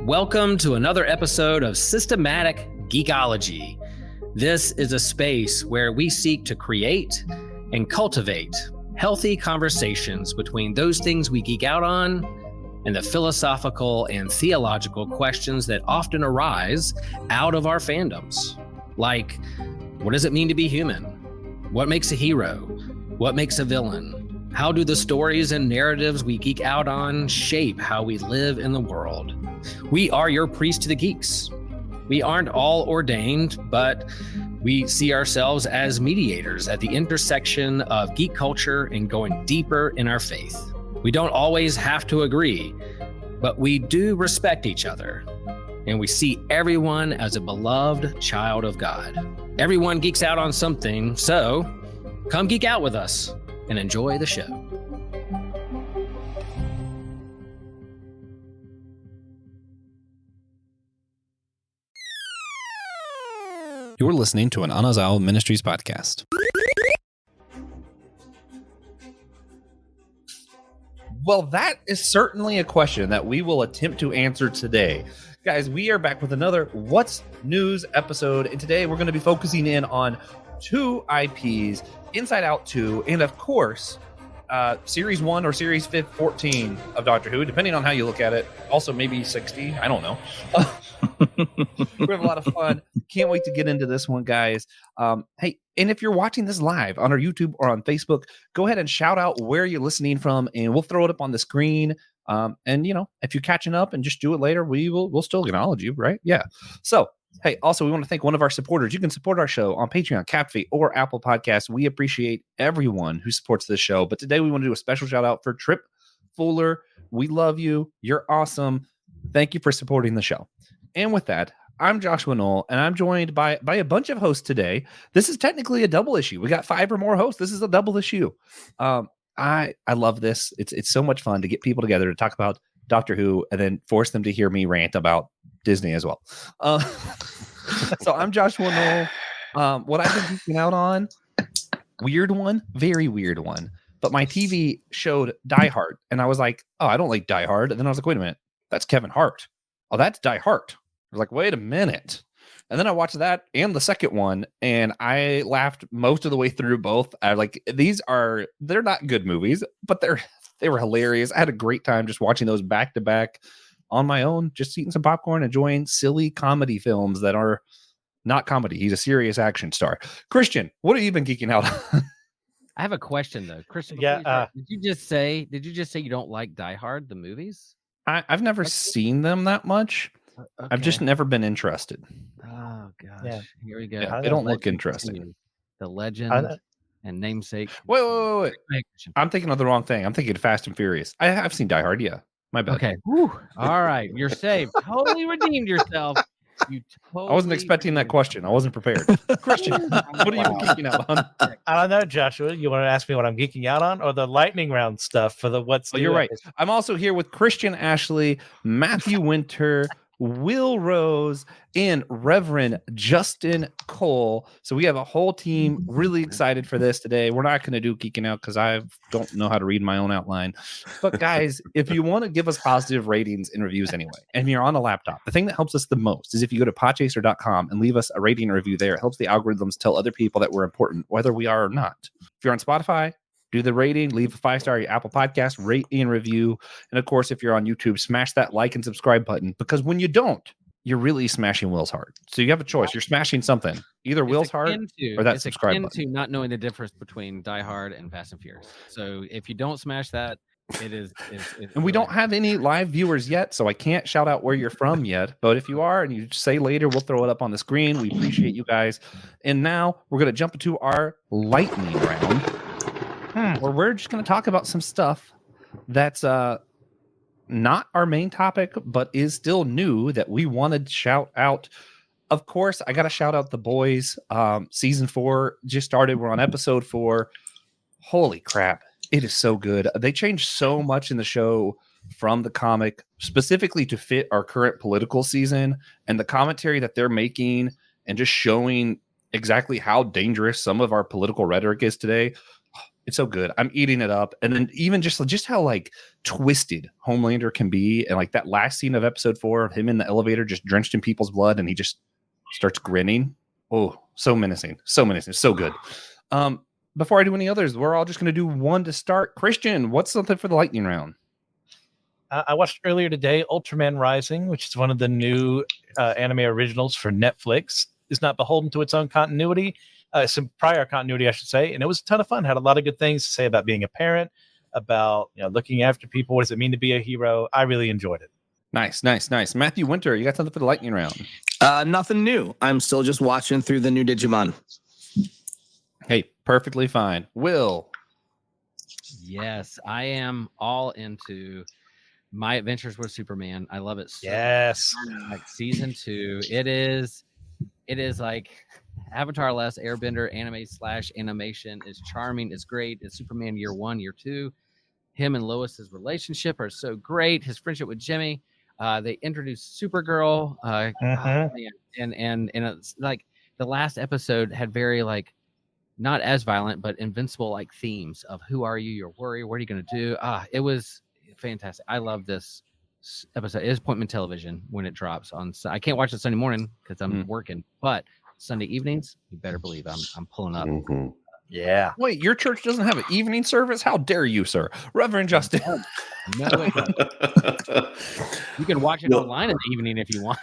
Welcome to another episode of Systematic Geekology. This is a space where we seek to create and cultivate healthy conversations between those things we geek out on and the philosophical and theological questions that often arise out of our fandoms. Like, what does it mean to be human? What makes a hero? What makes a villain? How do the stories and narratives we geek out on shape how we live in the world? We are your priest to the geeks. We aren't all ordained, but we see ourselves as mediators at the intersection of geek culture and going deeper in our faith. We don't always have to agree, but we do respect each other, and we see everyone as a beloved child of God. Everyone geeks out on something, so come geek out with us and enjoy the show. You're listening to an Anazao Ministries podcast. Well, that is certainly a question that we will attempt to answer today. Guys, we are back with another What's News episode, and today we're going to be focusing in on two IPs, Inside Out 2, and of course, Series 1 or Series 14 of Doctor Who, depending on how you look at it. Also, maybe 60. I don't know. We have a lot of fun. Can't wait to get into this one, guys. Hey, and if you're watching this live on our YouTube or on Facebook, go ahead and shout out where you're listening from, and we'll throw it up on the screen. And, you know, if you're catching up and just do it later, we'll still acknowledge you, right? Yeah. So, hey, also, we want to thank one of our supporters. You can support our show on Patreon, Capfeed, or Apple Podcasts. We appreciate everyone who supports this show. But today we want to do a special shout out for Trip Fuller. We love you. You're awesome. Thank you for supporting the show. And with that, I'm Joshua Noel, and I'm joined by a bunch of hosts today. This is technically a double issue. We got 5 or more hosts. This is a double issue. I love this. It's so much fun to get people together to talk about Doctor Who and then force them to hear me rant about Disney as well. So I'm Joshua Noel. What I've been geeking out on, weird one, very weird one. But my TV showed Die Hard, and I was like, oh, I don't like Die Hard. And then I was like, wait a minute, that's Kevin Hart. Oh, that's Die Hard. I was like, wait a minute. And then I watched that and the second one, and I laughed most of the way through both. I like, they're not good movies, but they were hilarious. I had a great time just watching those back to back on my own, just eating some popcorn, enjoying silly comedy films that are not comedy. He's a serious action star. Christian, what have you been geeking out on? I have a question though, Christian. Yeah. Did you just say you don't like Die Hard, the movies? I've never seen them that much. Okay. I've just never been interested. Oh gosh, yeah. Here we go. Yeah, they don't look interesting. The Legend and Namesake. Wait. I'm thinking of the wrong thing. I'm thinking Fast and Furious. I've seen Die Hard. Yeah, my bad. Okay. Whew. All right, you're saved. Totally redeemed yourself. I wasn't expecting that question. I wasn't prepared. Christian, what are you geeking out on? I don't know, Joshua. You want to ask me what I'm geeking out on, or the lightning round stuff for the what's? Oh, you're right. I'm also here with Christian Asley, Matthew Winter, Will Rose, and Reverend Justin Cole. So we have a whole team really excited for this today. We're not going to do geeking out because I don't know how to read my own outline. But guys, if you want to give us positive ratings and reviews anyway, and you're on a laptop, the thing that helps us the most is if you go to podchaser.com and leave us a rating and review there. It helps the algorithms tell other people that we're important, whether we are or not. If you're on Spotify, do the rating, leave a 5-star Apple Podcast, rate and review. And of course, if you're on YouTube, smash that like and subscribe button, because when you don't, you're really smashing Will's heart. So you have a choice. You're smashing something, either Will's heart or that subscribe button. To not knowing the difference between Die Hard and Fast and Furious. So if you don't smash that, it is. And we don't have any live viewers yet, so I can't shout out where you're from yet. But if you are and you say later, we'll throw it up on the screen. We appreciate you guys. And now we're going to jump into our lightning round, where we're just going to talk about some stuff that's not our main topic, but is still new that we wanted to shout out. Of course, I got to shout out The Boys. Season 4 just started. We're on episode 4. Holy crap. It is so good. They changed so much in the show from the comic, specifically to fit our current political season, and the commentary that they're making and just showing exactly how dangerous some of our political rhetoric is today. It's so good. I'm eating it up. And then even just how like twisted Homelander can be. And like that last scene of episode 4 of him in the elevator, just drenched in people's blood. And he just starts grinning. Oh, so menacing. So menacing. So good. Before I do any others, we're all just going to do one to start. Christian, what's something for the lightning round? I watched earlier today Ultraman Rising, which is one of the new anime originals for Netflix. It's not beholden to its own continuity, some prior continuity, I should say. And it was a ton of fun. Had a lot of good things to say about being a parent, about looking after people. What does it mean to be a hero? I really enjoyed it. Nice. Matthew Winter, you got something for the lightning round? Nothing new. I'm still just watching through the new Digimon. Hey, perfectly fine. Will. Yes, I am all into My Adventures with Superman. I love it. Yes. Like season 2, it is like Avatar: Last Airbender anime / animation. Is charming. It's great. It's Superman year 1, year 2. Him and Lois's relationship are so great. His friendship with Jimmy. They introduced Supergirl. And it's like the last episode had very like not as violent, but invincible like themes of who are you, your warrior, what are you going to do? It was fantastic. I love this episode. It is appointment television when it drops on. I can't watch it Sunday morning because I'm working, but Sunday evenings, you better believe I'm pulling up. Mm-hmm. Yeah. Wait, your church doesn't have an evening service? How dare you, sir? Reverend Justin. No, it doesn't. You can watch it online in the evening if you want.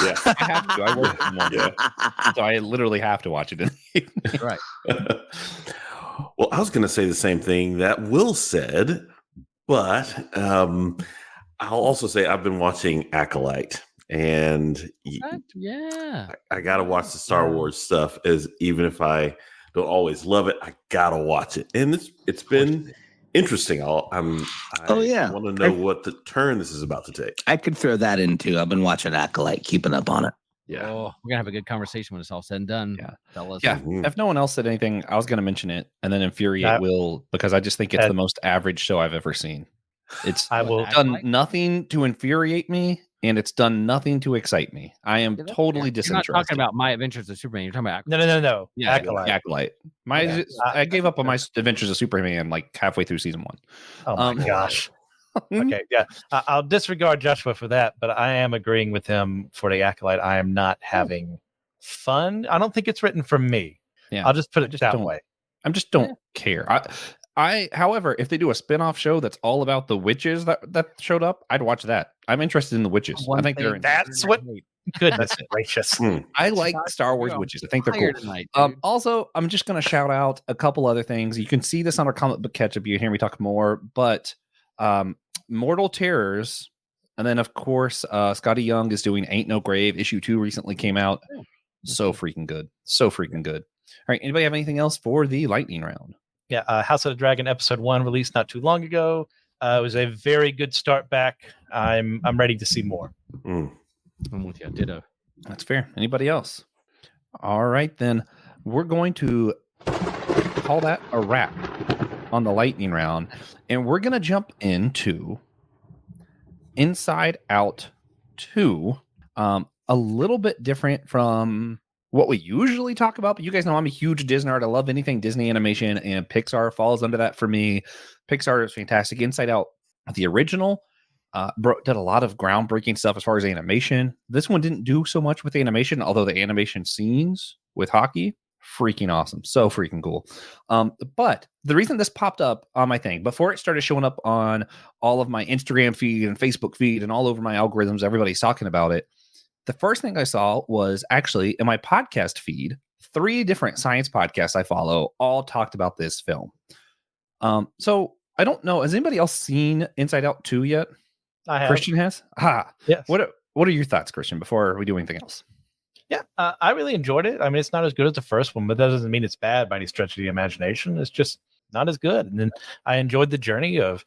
Yeah, I have to. I work in one. Yeah. So I literally have to watch it in the evening. Right. Well, I was going to say the same thing that Will said, but I'll also say I've been watching Acolyte, and Yeah. I got to watch the Star Wars stuff. Even if I don't always love it, I gotta watch it, and it's been interesting. I want to know what the turn this is about to take. I could throw that in too. I've been watching Acolyte, keeping up on it. Yeah. Oh, we're gonna have a good conversation when it's all said and done. Yeah. Fellas. Yeah. Mhm. If no one else said anything, I was going to mention it and then infuriate Will because I just think it's the most average show I've ever seen. It's done nothing to infuriate me, and it's done nothing to excite me. I am totally disinterested. You're not talking about My Adventures of Superman. You're talking about No. Yeah, Acolyte. I gave up on my Adventures of Superman like halfway through season 1. Oh my gosh. Okay, yeah. I'll disregard Joshua for that, but I am agreeing with him for the Acolyte. I am not having fun. I don't think it's written for me. Yeah. I'll just put it that way. I just don't care. However, if they do a spin-off show that's all about the witches that showed up, I'd watch that. I'm interested in the witches. I think That's what. Goodness gracious! I like Star Wars witches. I think they're cool. Tonight, also, I'm just going to shout out a couple other things. You can see this on our comic book catch-up. You hear me talk more, but Mortal Terrors, and then of course Scotty Young is doing Ain't No Grave. Issue 2 recently came out. So freaking good. All right, anybody have anything else for the lightning round? Yeah, House of the Dragon episode 1 released not too long ago. It was a very good start back. I'm ready to see more. Mm. I'm with you. Ditto. That's fair. Anybody else? All right, then we're going to call that a wrap on the lightning round, and we're going to jump into Inside Out 2. A little bit different from what we usually talk about, but you guys know I'm a huge Disney nerd. I love anything Disney animation, and Pixar falls under that for me. Pixar is fantastic. Inside Out, the original, did a lot of groundbreaking stuff as far as animation. This one didn't do so much with animation, although the animation scenes with hockey, freaking awesome. So freaking cool. But the reason this popped up on my thing, before it started showing up on all of my Instagram feed and Facebook feed and all over my algorithms, everybody's talking about it. The first thing I saw was actually in my podcast feed. 3 different science podcasts I follow all talked about this film. So I don't know. Has anybody else seen Inside Out 2 yet? I have. Christian has? Yes. What are your thoughts, Christian, before we do anything else? Yeah, I really enjoyed it. I mean, it's not as good as the first one, but that doesn't mean it's bad by any stretch of the imagination. It's just not as good. And then I enjoyed the journey of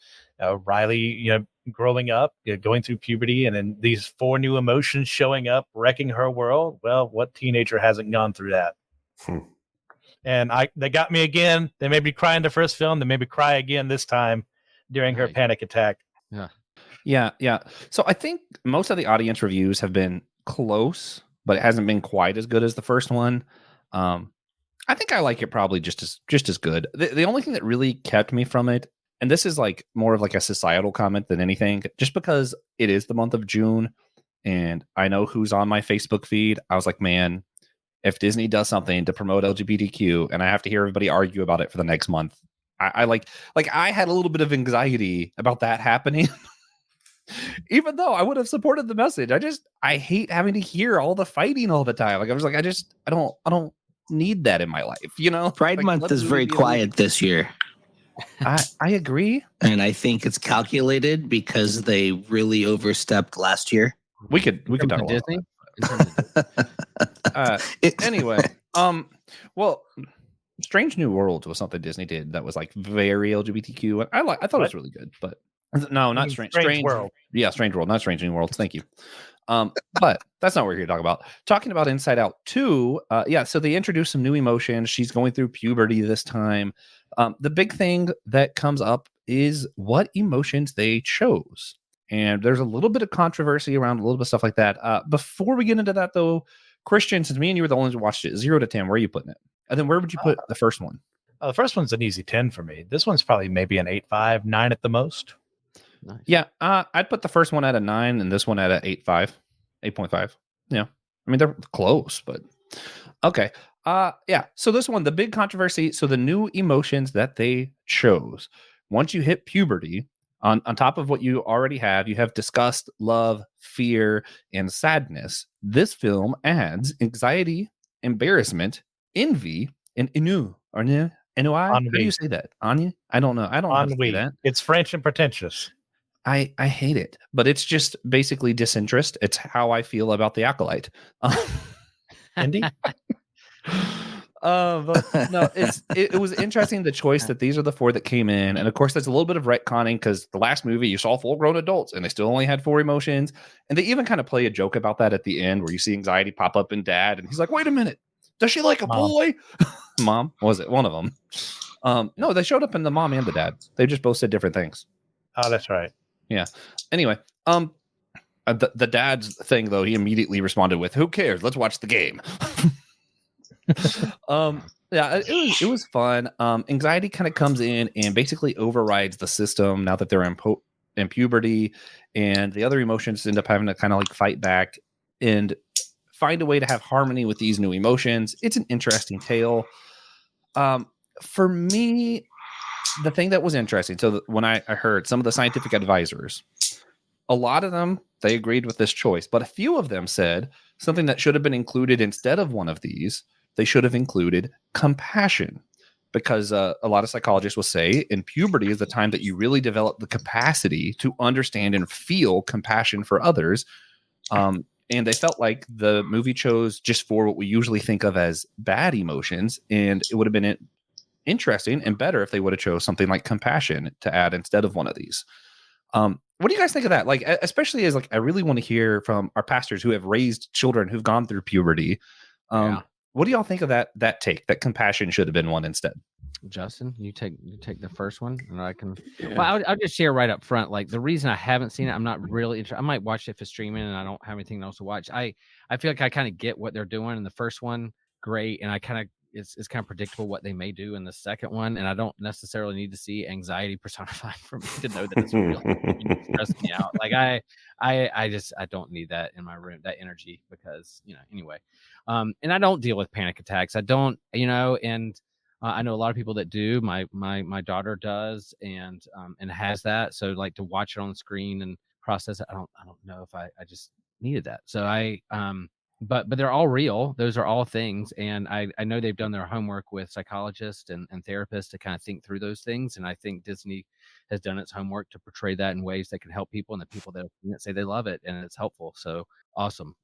Riley, growing up, going through puberty, and then these 4 new emotions showing up, wrecking her world. Well, what teenager hasn't gone through that? And they got me again. They made me cry in the first film. They made me cry again this time during her panic attack. Yeah. So I think most of the audience reviews have been close, but it hasn't been quite as good as the first one. I think I like it probably just as good. The only thing that really kept me from it, and this is like more of like a societal comment than anything, just because it is the month of June, and I know who's on my Facebook feed. I was like, man, if Disney does something to promote LGBTQ, and I have to hear everybody argue about it for the next month, I like I had a little bit of anxiety about that happening. Even though I would have supported the message, I hate having to hear all the fighting all the time. Like I was like, I don't need that in my life, you know. Pride like, Month is very quiet this year. I agree, and I think it's calculated because they really overstepped last year. We could talk about Disney. Anyway, well, Strange New Worlds was something Disney did that was like very LGBTQ. I thought it was really good, but no, not Strange World. Yeah, Strange World, not Strange New Worlds. Thank you. But that's not what we're here to talk about. Talking about Inside Out 2, so they introduced some new emotions. She's going through puberty this time. The big thing that comes up is what emotions they chose. And there's a little bit of controversy around a little bit of stuff like that. Before we get into that, though, Christian, since me and you were the only ones who watched it, 0 to 10, where are you putting it? And then where would you put the first one? The first one's an easy 10 for me. This one's probably maybe an 8.5, 9 at the most. Nice. Yeah, I'd put the first one at a 9 and this one at a 8.5. 8.5. Yeah. I mean, they're close, but okay. So this one, the big controversy. So the new emotions that they chose. Once you hit puberty, on top of what you already have, you have disgust, love, fear, and sadness. This film adds anxiety, embarrassment, envy, and ennui. How do you say that? Ennui? I don't know. I don't know how to say that. It's French and pretentious. I hate it, but it's just basically disinterest. It's how I feel about the Acolyte. Indeed. But no, it was interesting, the choice that these are the 4 that came in, and of course there's a little bit of retconning because the last movie you saw full-grown adults and they still only had 4 emotions, and they even kind of play a joke about that at the end where you see anxiety pop up in Dad, and he's like, "Wait a minute, does she like a boy?" Mom, was it one of them? No, they showed up in the mom and the dad. They just both said different things. Oh, that's right. Yeah. Anyway, the dad's thing though, he immediately responded with, "Who cares? Let's watch the game." It was fun. Anxiety kind of comes in and basically overrides the system now that they're in puberty, and the other emotions end up having to kind of like fight back and find a way to have harmony with these new emotions. It's an interesting tale. For me, the thing that was interesting, so when I heard some of the scientific advisors, a lot of them, they agreed with this choice, but a few of them said something that should have been included instead of one of these. They should have included compassion, because a lot of psychologists will say in puberty is the time that you really develop the capacity to understand and feel compassion for others. And they felt like the movie chose just for what we usually think of as bad emotions, and it would have been interesting and better if they would have chose something like compassion to add instead of one of these. What do you guys think of that? Like, especially as like, I really want to hear from our pastors who have raised children who've gone through puberty. What do y'all think of that take, that compassion should have been one instead? Justin, you take the first one, and I can. Yeah. Well, I'll just share right up front. Like, the reason I haven't seen it, I'm not really interested. I might watch it for streaming, and I don't have anything else to watch. I feel like I kind of get what they're doing in the first one, great, and I kind of it's kind of predictable what they may do in the second one, and I don't necessarily need to see anxiety personified for me to know that it's real. It stresses me out. Like I don't need that in my room, that energy, because anyway. And I don't deal with panic attacks. I don't, and I know a lot of people that do. My daughter does, and has that. So like to watch it on the screen and process it, I don't know if I just needed that. So but they're all real. Those are all things. And I know they've done their homework with psychologists and therapists to kind of think through those things. And I think Disney has done its homework to portray that in ways that can help people, and the people that say they love it and it's helpful. So awesome.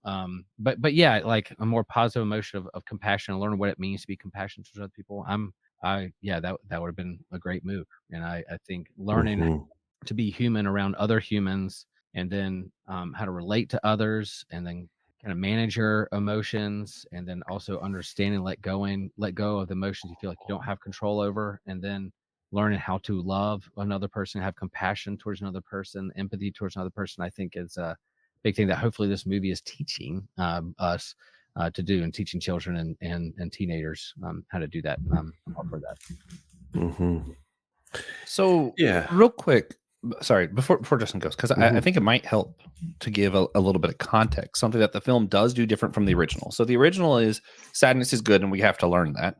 But yeah, like a more positive emotion of compassion and learning what it means to be compassionate towards other people. That would have been a great move. And I think learning to be human around other humans, and then how to relate to others, and then kind of manage your emotions, and then also understanding, let go of the emotions you feel like you don't have control over, and then learning how to love another person, have compassion towards another person, empathy towards another person, I think is a big thing that hopefully this movie is teaching us. to do, and teaching children and teenagers how to do that. I'm all for that. Mm-hmm. So real quick, sorry, before Justin goes, because I think it might help to give a little bit of context, something that the film does do different from the original. So the original is sadness is good, and we have to learn that.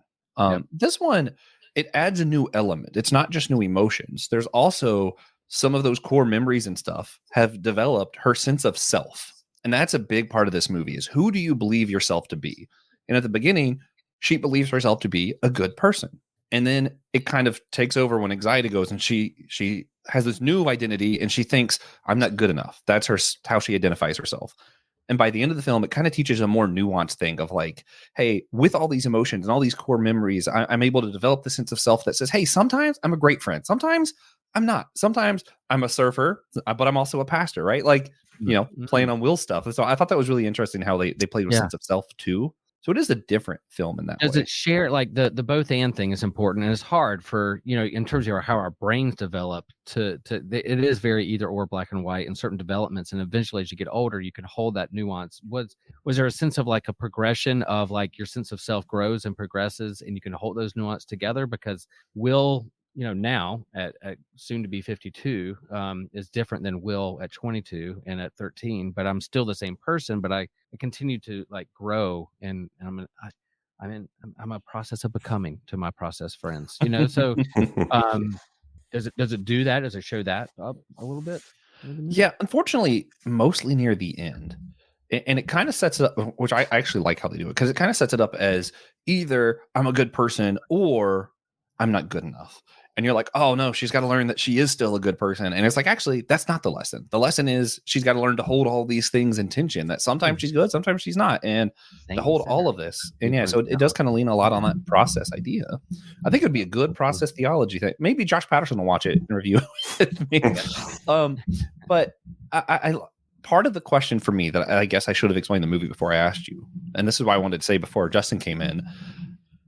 This one, it adds a new element. It's not just new emotions. There's also some of those core memories and stuff have developed her sense of self. And that's a big part of this movie is who do you believe yourself to be? And at the beginning, she believes herself to be a good person. And then it kind of takes over when anxiety goes, and she has this new identity, and she thinks, I'm not good enough. That's how she identifies herself. And by the end of the film, it kind of teaches a more nuanced thing of like, hey, with all these emotions and all these core memories, I'm able to develop the sense of self that says, hey, sometimes I'm a great friend. Sometimes I'm not. Sometimes I'm a surfer, but I'm also a pastor, right? Like, playing on Will stuff. And so I thought that was really interesting how they played with sense of self too. So it is a different film in that Does way. it share, like the both and thing is important, and it's hard for, in terms of how our brains develop it is very either or, black and white in certain developments. And eventually as you get older, you can hold that nuance. Was there a sense of like a progression of like your sense of self grows and progresses, and you can hold those nuance together? Because Will, now at soon to be 52 is different than Will at 22 and at 13, but I'm still the same person, but I continue to like grow, and I'm a process of becoming to my process friends, so does it do that? Does it show that up a little bit? Yeah, unfortunately, mostly near the end. And it kind of sets it up, which I actually like how they do it, because it kind of sets it up as either I'm a good person or I'm not good enough. And you're like, oh no, she's got to learn that she is still a good person. And it's like, actually, that's not the lesson. The lesson is she's got to learn to hold all these things in tension, that sometimes she's good, sometimes she's not. And to hold all of this. And so it does kind of lean a lot on that process idea. I think it would be a good process theology thing. Maybe Josh Patterson will watch it and review it. But I part of the question for me that I guess I should have explained the movie before I asked you, and this is why I wanted to say before Justin came in,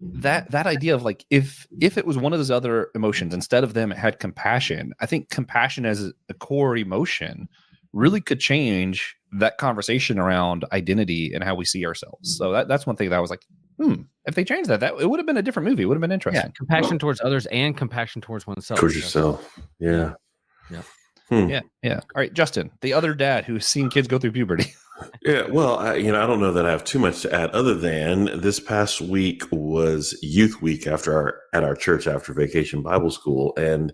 that idea of like, if it was one of those other emotions, instead of them, it had compassion. I think compassion as a core emotion really could change that conversation around identity and how we see ourselves. So that's one thing that I was like, if they changed that it would have been a different movie. It would have been interesting. Yeah, compassion towards others and compassion towards oneself. Towards yourself. Yeah. Yeah. All right, Justin, the other dad who's seen kids go through puberty. Yeah, well, I don't know that I have too much to add other than this past week was Youth Week at our church after Vacation Bible School, and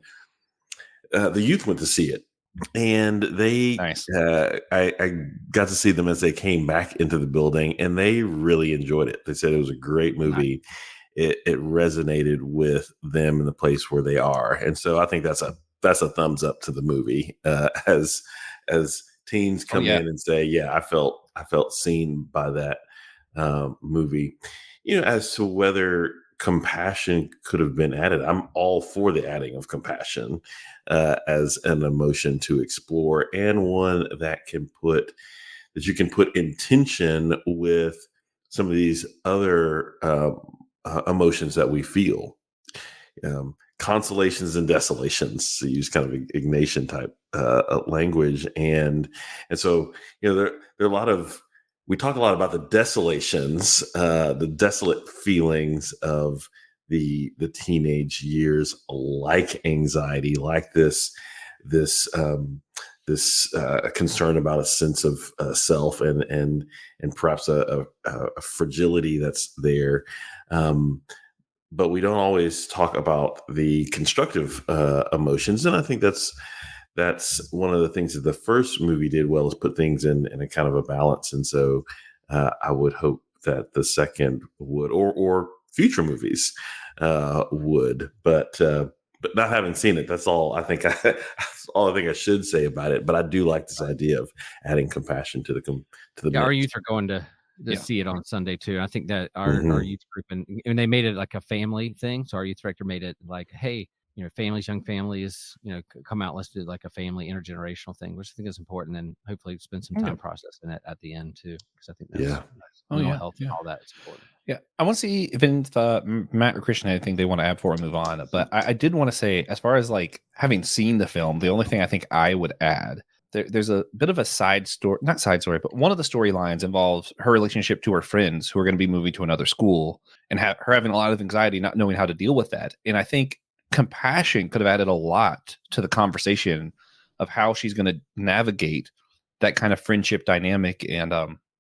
the youth went to see it, and they I got to see them as they came back into the building, and they really enjoyed it. They said it was a great movie. It resonated with them in the place where they are, and so I think that's a thumbs up to the movie as teens come in and say, yeah, I felt seen by that movie. As to whether compassion could have been added, I'm all for the adding of compassion as an emotion to explore, and one that you can put in tension with some of these other emotions that we feel. Consolations and desolations, to use kind of Ignatian type language, and so there are a lot of, we talk a lot about the desolations, the desolate feelings of the teenage years, like anxiety, like this concern about a sense of self and perhaps a fragility that's there. But we don't always talk about the constructive emotions, and I think that's one of the things that the first movie did well, is put things in a kind of a balance. And so I would hope that the second would, or future movies would, but not having seen it, that's all I think I should say about it. But I do like this idea of adding compassion to the our youth are going to see it on Sunday too. I think that our youth group, and they made it like a family thing. So our youth director made it like, hey, families, young families, come out, let's do like a family intergenerational thing, which I think is important, and hopefully spend some time processing it at the end too, because I think that's mental health and all that is important. Yeah, I want to see if Matt or Christian had anything they want to add before we move on. But I did want to say, as far as like having seen the film, the only thing I think I would add there's a bit of a side story, not side story, but one of the storylines involves her relationship to her friends who are going to be moving to another school and her having a lot of anxiety, not knowing how to deal with that. And I think compassion could have added a lot to the conversation of how she's going to navigate that kind of friendship dynamic. And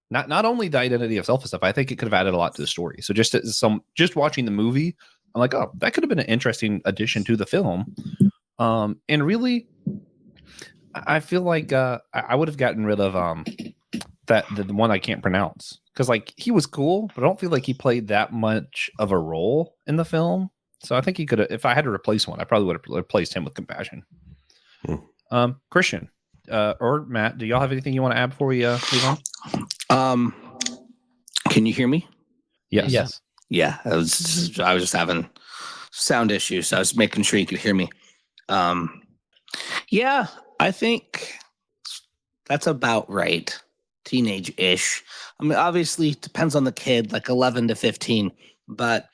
not only the identity of self and stuff, I think it could have added a lot to the story. So just watching the movie, I'm like, oh, that could have been an interesting addition to the film. And really, I feel like I would have gotten rid of the one I can't pronounce, because like he was cool, but I don't feel like he played that much of a role in the film. So I think he could have, if I had to replace one, I probably would have replaced him with compassion. Christian or Matt, do y'all have anything you want to add before we move on? Can you hear me? Yes. Yeah, I was just having sound issues, so I was making sure you could hear me. Yeah, I think that's about right. Teenage-ish. I mean, obviously, it depends on the kid, like 11 to 15. But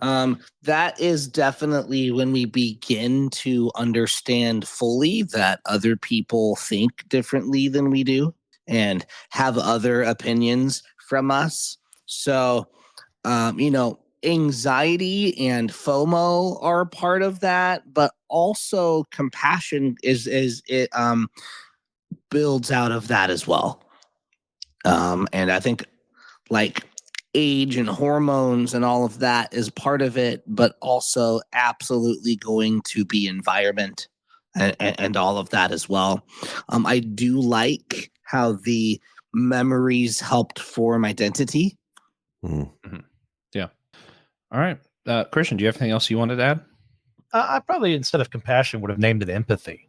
that is definitely when we begin to understand fully that other people think differently than we do and have other opinions from us. So, anxiety and FOMO are part of that, but also compassion is it builds out of that as well. And I think like age and hormones and all of that is part of it, but also absolutely going to be environment and all of that as well. I do like how the memories helped form identity. Mm-hmm. Yeah. All right. Christian, do you have anything else you wanted to add? I probably, instead of compassion, would have named it empathy.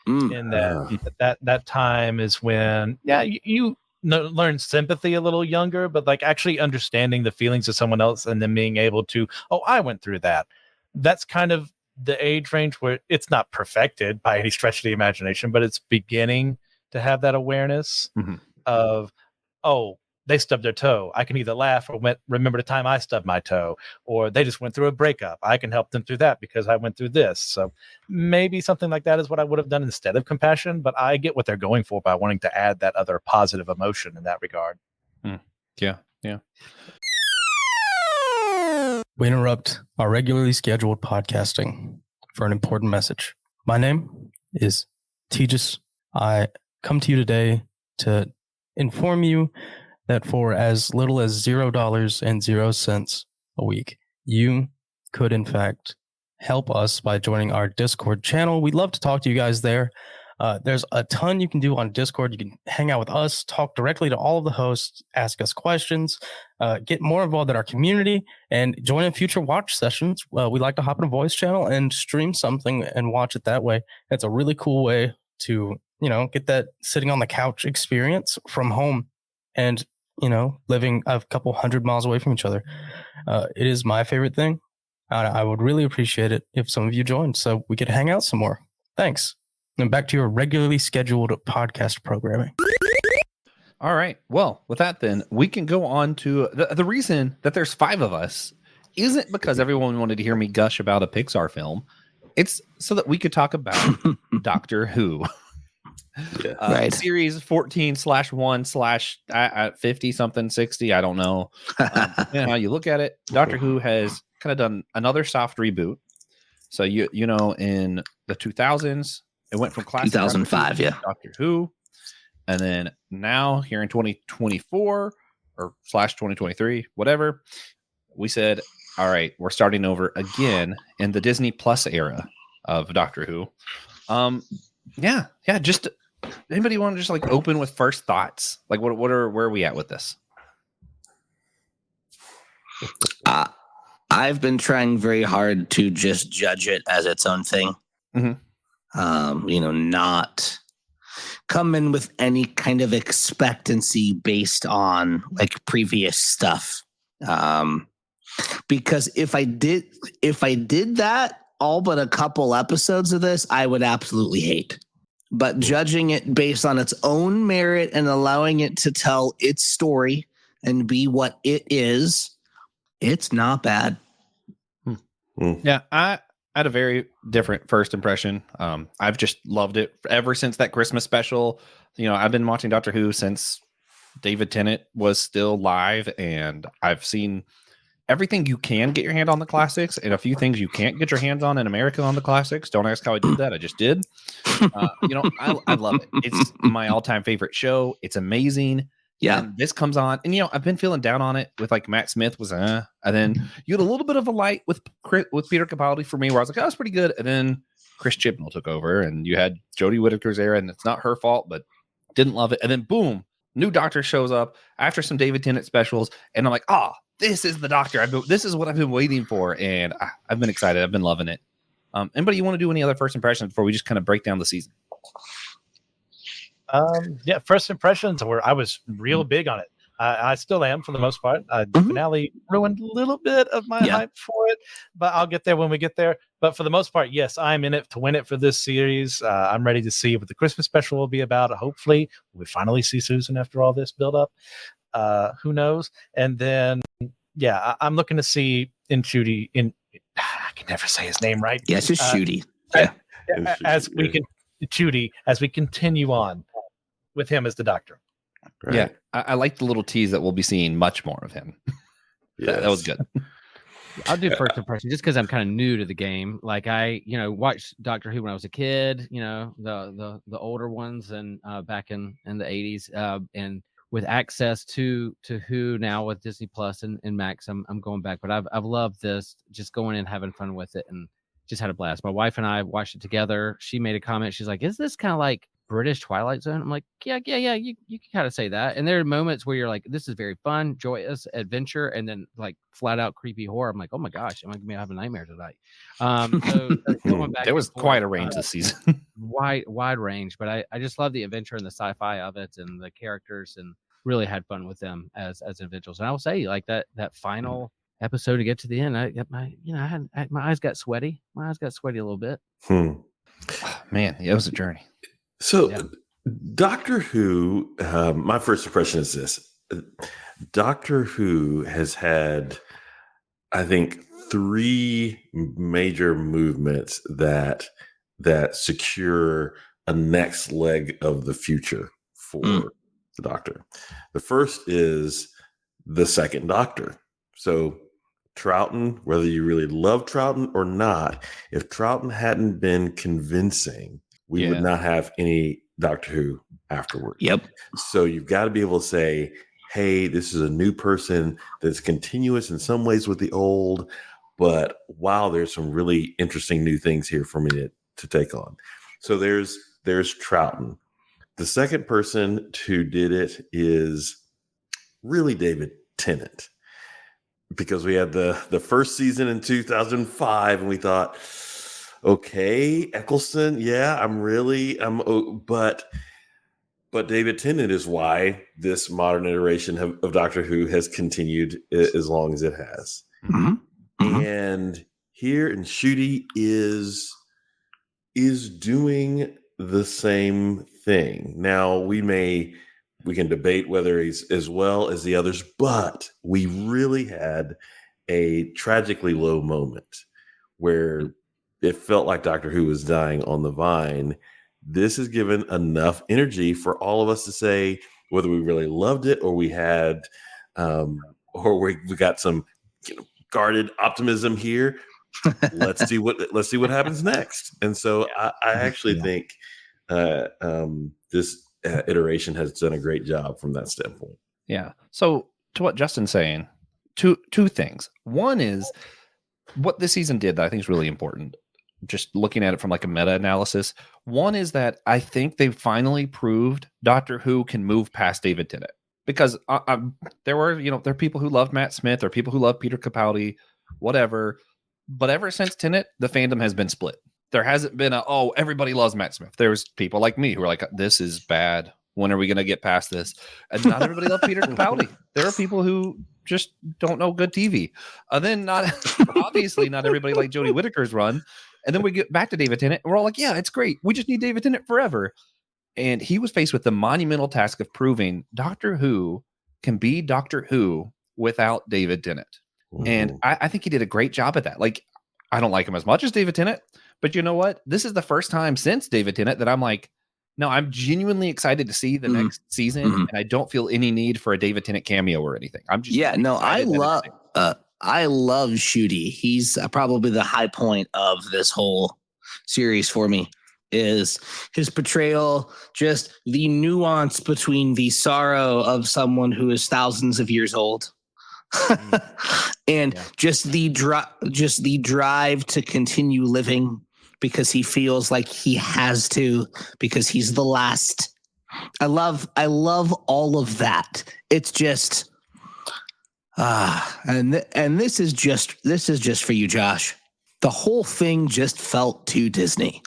And that time is when, you learn sympathy a little younger, but like actually understanding the feelings of someone else and then being able to, I went through that. That's kind of the age range where it's not perfected by any stretch of the imagination, but it's beginning to have that awareness of, they stubbed their toe. I can either laugh or remember the time I stubbed my toe, or they just went through a breakup. I can help them through that because I went through this. So maybe something like that is what I would have done instead of compassion, but I get what they're going for by wanting to add that other positive emotion in that regard. Yeah. We interrupt our regularly scheduled podcasting for an important message. My name is Tejas. I come to you today to inform you that for as little as $0.00 a week, you could in fact help us by joining our Discord channel. We'd love to talk to you guys there. There's a ton you can do on Discord. You can hang out with us, talk directly to all of the hosts, ask us questions, get more involved in our community, and join in future watch sessions. We like to hop in a voice channel and stream something and watch it that way. It's a really cool way to, get that sitting on the couch experience from home and, living a couple 100 miles away from each other. It is my favorite thing. I would really appreciate it if some of you joined so we could hang out some more. Thanks. And back to your regularly scheduled podcast programming. All right. Well, with that, then we can go on to the reason that there's 5 of us isn't because everyone wanted to hear me gush about a Pixar film. It's so that we could talk about Doctor Who. Right. Series 14/1/50 something 60. I don't know. How you look at it, Doctor Who has kind of done another soft reboot. So in the 2000s, it went from classic 2005, Doctor Who, and then now here in 2024 or /2023, whatever, we said, all right, we're starting over again in the Disney Plus era of Doctor Who. Just anybody want to just like open with first thoughts? Like where are we at with this? I've been trying very hard to just judge it as its own thing. Not come in with any kind of expectancy based on like previous stuff. Because if I did that, all but a couple episodes of this, I would absolutely hate. But judging it based on its own merit and allowing it to tell its story and be what it is, it's not bad. Yeah, I had a very different first impression. I've just loved it ever since that Christmas special. I've been watching Doctor Who since David Tennant was still live, and I've seen everything you can get your hand on the classics and a few things you can't get your hands on in America on the classics. Don't ask how I did that. I just did. I love it. It's my all-time favorite show. It's amazing. Yeah. And this comes on, and I've been feeling down on it with like Matt Smith was, and then you had a little bit of a light with Peter Capaldi for me, where I was like, oh, that's pretty good. And then Chris Chibnall took over, and you had Jodie Whittaker's era, and it's not her fault, but didn't love it. And then boom, new Doctor shows up after some David Tennant specials, and I'm like, this is the Doctor. This is what I've been waiting for, and I've been excited. I've been loving it. Anybody, you want to do any other first impressions before we just kind of break down the season? First impressions I was real big on it. I still am for the most part. The finale ruined a little bit of my hype for it, but I'll get there when we get there. But for the most part, yes, I'm in it to win it for this series. I'm ready to see what the Christmas special will be about. Hopefully, we finally see Susan after all this build up. Who knows? And then, I'm looking to see Ncuti I can never say his name right. Yes, it's Ncuti. As we continue on with him as the Doctor. Right. Yeah, I like the little tease that we'll be seeing much more of him. That was good. I'll do first impression just because I'm kind of new to the game. Like I, watched Doctor Who when I was a kid. The older ones and back in the 80s. And with access to Who now with Disney Plus and Max, I'm going back. But I've loved this. Just going and having fun with it and just had a blast. My wife and I watched it together. She made a comment. She's like, "Is this kind of like British Twilight Zone?" I'm like, yeah. You can kind of say that. And there are moments where you're like, this is very fun, joyous adventure, and then like flat out creepy horror. I'm like, oh my gosh, am I gonna have a nightmare tonight? Going back, there was quite a range this season. wide range, but I just love the adventure and the sci-fi of it and the characters, and really had fun with them as individuals. And I will say, like that final episode to get to the end, my eyes got sweaty. My eyes got sweaty a little bit. Man, it was a journey. So, Doctor Who, my first impression is this. Doctor Who has had, I think, 3 major movements that secure a next leg of the future for the Doctor. The first is the second Doctor. So, Troughton, whether you really love Troughton or not, if Troughton hadn't been convincing, we would not have any Doctor Who afterward. Yep. So you've got to be able to say, hey, this is a new person that's continuous in some ways with the old, but wow, there's some really interesting new things here for me to take on. So there's Troughton. The second person who did it is really David Tennant, because we had the first season in 2005 and we thought, okay, Eccleston, but David Tennant is why this modern iteration of Doctor Who has continued as long as it has. And here Ncuti is doing the same thing. Now we can debate whether he's as well as the others, but we really had a tragically low moment where it felt like Doctor Who was dying on the vine. This has given enough energy for all of us to say whether we really loved it or we had, or we got some guarded optimism here. Let's see what happens next. And so I actually think this iteration has done a great job from that standpoint. Yeah. So to what Justin's saying, two things. One is what this season did that I think is really important. Just looking at it from like a meta-analysis. One is that I think they finally proved Doctor Who can move past David Tennant, because there are people who loved Matt Smith or people who love Peter Capaldi, whatever. But ever since Tennant, the fandom has been split. There hasn't been everybody loves Matt Smith. There's people like me who are like, this is bad. When are we going to get past this? And not everybody loves Peter Capaldi. There are people who just don't know good TV. Then obviously not everybody like Jodie Whittaker's run. And then we get back to David Tennant, and we're all like, yeah, it's great. We just need David Tennant forever. And he was faced with the monumental task of proving Doctor Who can be Doctor Who without David Tennant. And I think he did a great job at that. Like, I don't like him as much as David Tennant, but you know what? This is the first time since David Tennant that I'm like, no, I'm genuinely excited to see the next season, and I don't feel any need for a David Tennant cameo or anything. I'm just I love Shooty. He's probably the high point of this whole series for me. Is his portrayal, just the nuance between the sorrow of someone who is thousands of years old and just the drive to continue living because he feels like he has to, because he's the last. I love all of that. It's just and this is just for you, Josh. The whole thing just felt too Disney.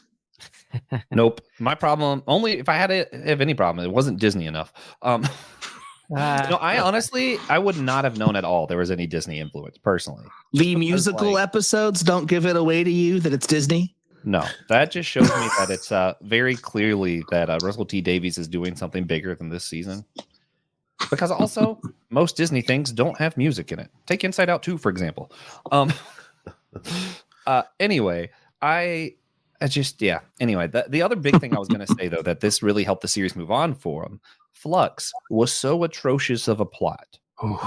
Nope. My problem, only if I had to have any problem, it wasn't Disney enough. I honestly, I would not have known at all there was any Disney influence personally. The musical episodes don't give it away to you that it's Disney? No, that just shows me that it's very clearly that Russell T Davies is doing something bigger than this season. Because also, most Disney things don't have music in it. Take Inside Out 2, for example. Anyway, Anyway, the other big thing I was going to say, though, that this really helped the series move on for him, Flux was so atrocious of a plot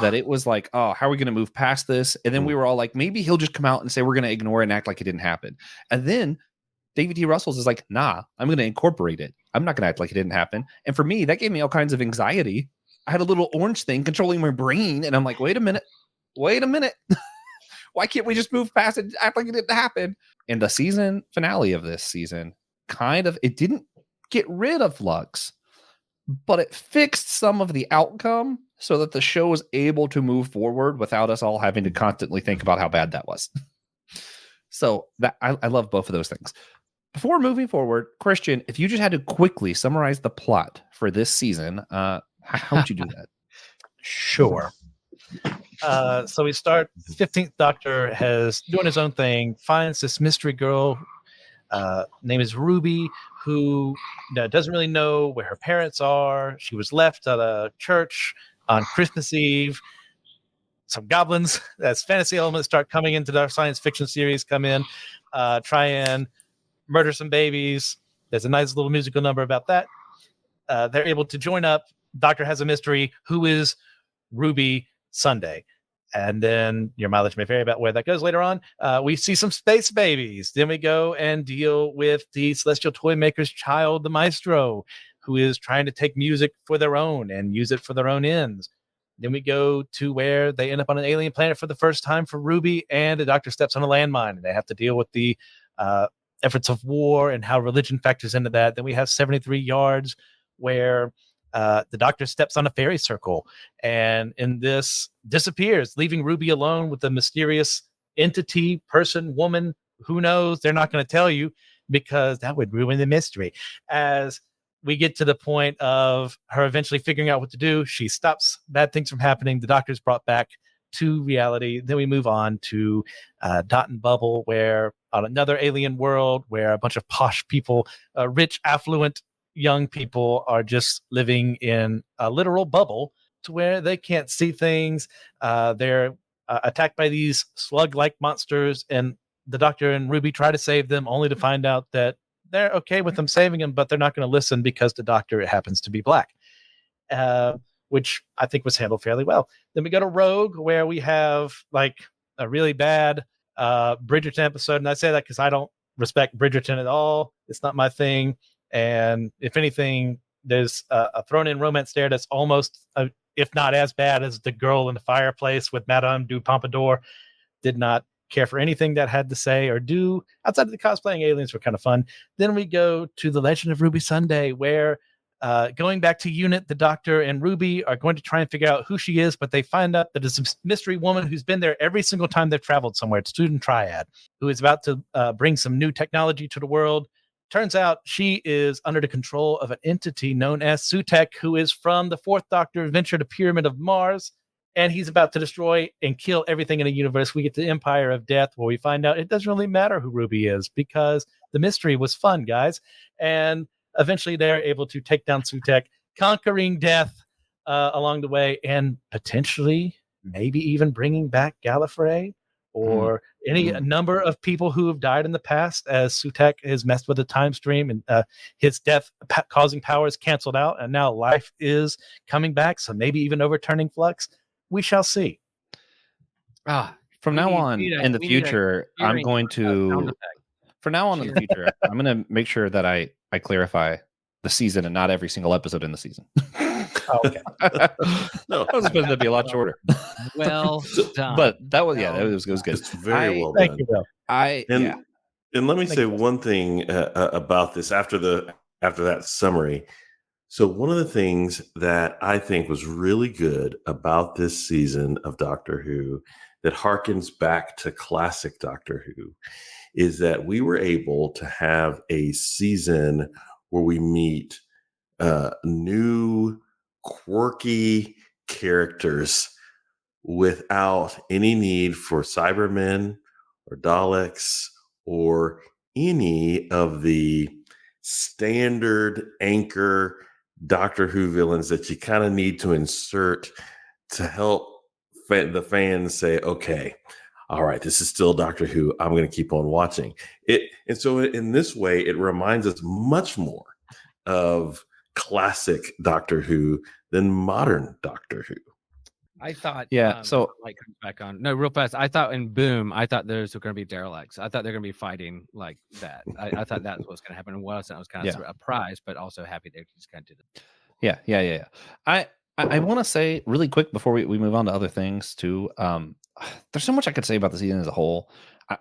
that it was like, oh, how are we going to move past this? And then we were all like, maybe he'll just come out and say we're going to ignore it and act like it didn't happen. And then David T. Russell's is like, nah, I'm going to incorporate it. I'm not going to act like it didn't happen. And for me, that gave me all kinds of anxiety. I had a little orange thing controlling my brain. And I'm like, wait a minute. Why can't we just move past it and act like it didn't happen? And the season finale of this season, it didn't get rid of Flux, but it fixed some of the outcome so that the show was able to move forward without us all having to constantly think about how bad that was. So that I love both of those things. Before moving forward, Christian, if you just had to quickly summarize the plot for this season, how would you do that? Sure. So we start. The 15th Doctor has doing his own thing, finds this mystery girl, name is Ruby, who doesn't really know where her parents are. She was left at a church on Christmas Eve. Some goblins, that's fantasy elements, start coming into our science fiction series, come in, try and murder some babies. There's a nice little musical number about that. They're able to join up. Doctor has a mystery. Who is Ruby Sunday? And then your mileage may vary about where that goes later on. We see some space babies. Then we go and deal with the Celestial Toy Maker's child, the Maestro, who is trying to take music for their own and use it for their own ends. Then we go to where they end up on an alien planet for the first time for Ruby, and the Doctor steps on a landmine, and they have to deal with the efforts of war and how religion factors into that. Then we have 73 Yards, where the Doctor steps on a fairy circle, and in this disappears, leaving Ruby alone with a mysterious entity, person, woman, who knows? They're not going to tell you because that would ruin the mystery. As we get to the point of her eventually figuring out what to do, she stops bad things from happening. The Doctor's brought back to reality. Then we move on to Dot and Bubble, where on another alien world where a bunch of posh people, rich, affluent, young people are just living in a literal bubble to where they can't see things. They're attacked by these slug-like monsters, and the Doctor and Ruby try to save them, only to find out that they're okay with them saving them, but they're not going to listen because the Doctor happens to be black, which I think was handled fairly well. Then we go to Rogue, where we have like a really bad Bridgerton episode, and I say that because I don't respect Bridgerton at all. It's not my thing. And if anything, there's a thrown-in romance there that's almost, if not as bad as The Girl in the Fireplace with Madame du Pompadour. Did not care for anything that had to say or do outside of the cosplaying aliens were kind of fun. Then we go to The Legend of Ruby Sunday, where going back to Unit, the Doctor and Ruby are going to try and figure out who she is, but they find out that it's a mystery woman who's been there every single time they've traveled somewhere. It's Student Triad, who is about to bring some new technology to the world. Turns out she is under the control of an entity known as Sutek, who is from the Fourth Doctor Adventure to Pyramid of Mars, and he's about to destroy and kill everything in the universe. We get to Empire of Death, where we find out it doesn't really matter who Ruby is because the mystery was fun, guys. And eventually they're able to take down Sutek, conquering death along the way, and potentially maybe even bringing back Gallifrey or any number of people who have died in the past as Sutek has messed with the time stream and his death causing powers canceled out, and now life is coming back. So maybe even overturning Flux. We shall see. From now on in the future, I'm going to. From now on in the future, I'm going to make sure that I clarify the season and not every single episode in the season. Okay. No, I was expecting to be a lot shorter. Well done. But that was it was good. It's very well Thank done. you, Bill. And let me say one thing about this after that summary. So one of the things that I think was really good about this season of Doctor Who that harkens back to classic Doctor Who is that we were able to have a season where we meet new quirky characters without any need for Cybermen or Daleks or any of the standard anchor Doctor Who villains that you kind of need to insert to help the fans say, okay, all right, this is still Doctor Who. I'm going to keep on watching it. And so in this way, it reminds us much more of classic Doctor Who than modern Doctor Who. I thought, so like comes back on. No, real fast. I thought in Boom, I thought those were going to be derelicts. I thought they're going to be fighting like that. I thought that's what's going to happen. And I was kind of surprised, but also happy they just kind of did it. Yeah. I want to say really quick before we move on to other things too. There's so much I could say about the season as a whole.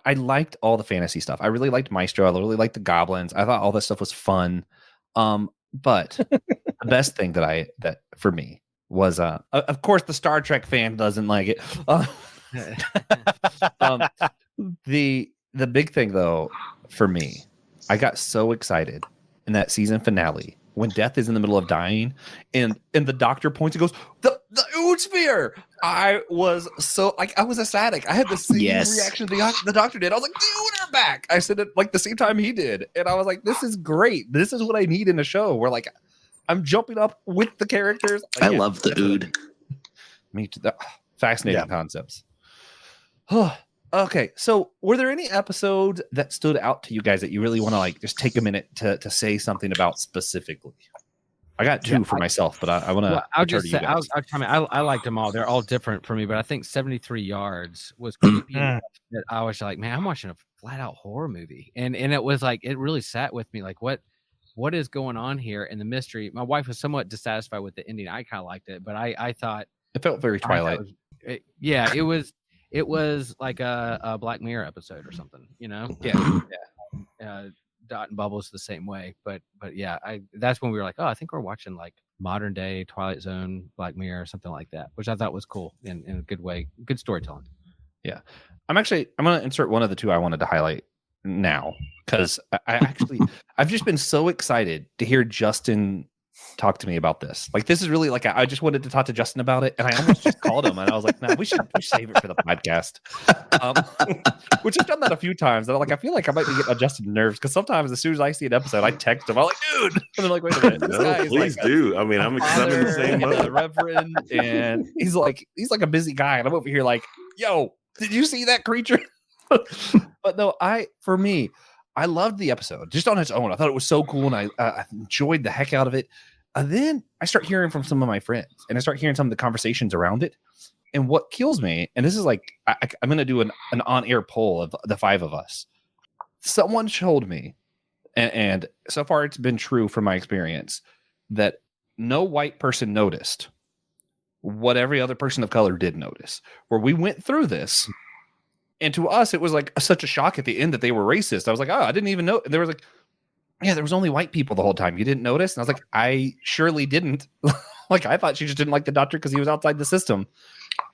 I liked all the fantasy stuff. I really liked Maestro. I really liked the goblins. I thought all this stuff was fun. But the best thing that for me was, of course, the Star Trek fan doesn't like it. The big thing though for me, I got so excited in that season finale when Death is in the middle of dying, and the Doctor points and goes, the Ood Sphere. I was so I was ecstatic. I had the same reaction the Doctor did. I was like, the Ood are back. I said it like the same time he did, and I was like, this is great. This is what I need in a show where like I'm jumping up with the characters. I love the Ood. Me too. Fascinating concepts. Okay, so were there any episodes that stood out to you guys that you really want to like just take a minute to say something about specifically? I got two for myself, but I want to. Well, I'll just say I liked them all. They're all different for me, but I think 73 Yards was creepy. That I was like, man, I'm watching a flat out horror movie, and it was like it really sat with me. Like what is going on here? And the mystery. My wife was somewhat dissatisfied with the ending. I kind of liked it, but I thought it felt very Twilight. It was like a Black Mirror episode or something, you know? Yeah. Dot and Bubbles the same way, but yeah, that's when we were like, oh, I think we're watching like modern day Twilight Zone, Black Mirror, something like that, which I thought was cool in a good way, good storytelling. Yeah, I'm going to insert one of the two I wanted to highlight now because I've just been so excited to hear Justin talk to me about this. Like, this is really like I just wanted to talk to Justin about it, and I almost just called him, and I was like, "No, we should save it for the podcast." Which I've done that a few times. And I feel like I might be getting Justin nerves because sometimes as soon as I see an episode, I text him. I'm like, "Dude," and they're like, "Wait a minute, this guy please is do." I mean, I'm in the same mode. The Reverend, and he's like a busy guy, and I'm over here like, "Yo, did you see that creature?" But no, for me, I loved the episode just on its own. I thought it was so cool, and I enjoyed the heck out of it. And then I start hearing from some of my friends, and I start hearing some of the conversations around it. And what kills me, and this is like, I'm going to do an on-air poll of the five of us. Someone told me, and so far it's been true from my experience, that no white person noticed what every other person of color did notice. Where we went through this, and to us, it was like such a shock at the end that they were racist. I was like, oh, I didn't even know. And there was like, yeah, there was only white people the whole time. You didn't notice? And I was like, I surely didn't. Like, I thought she just didn't like the Doctor because he was outside the system.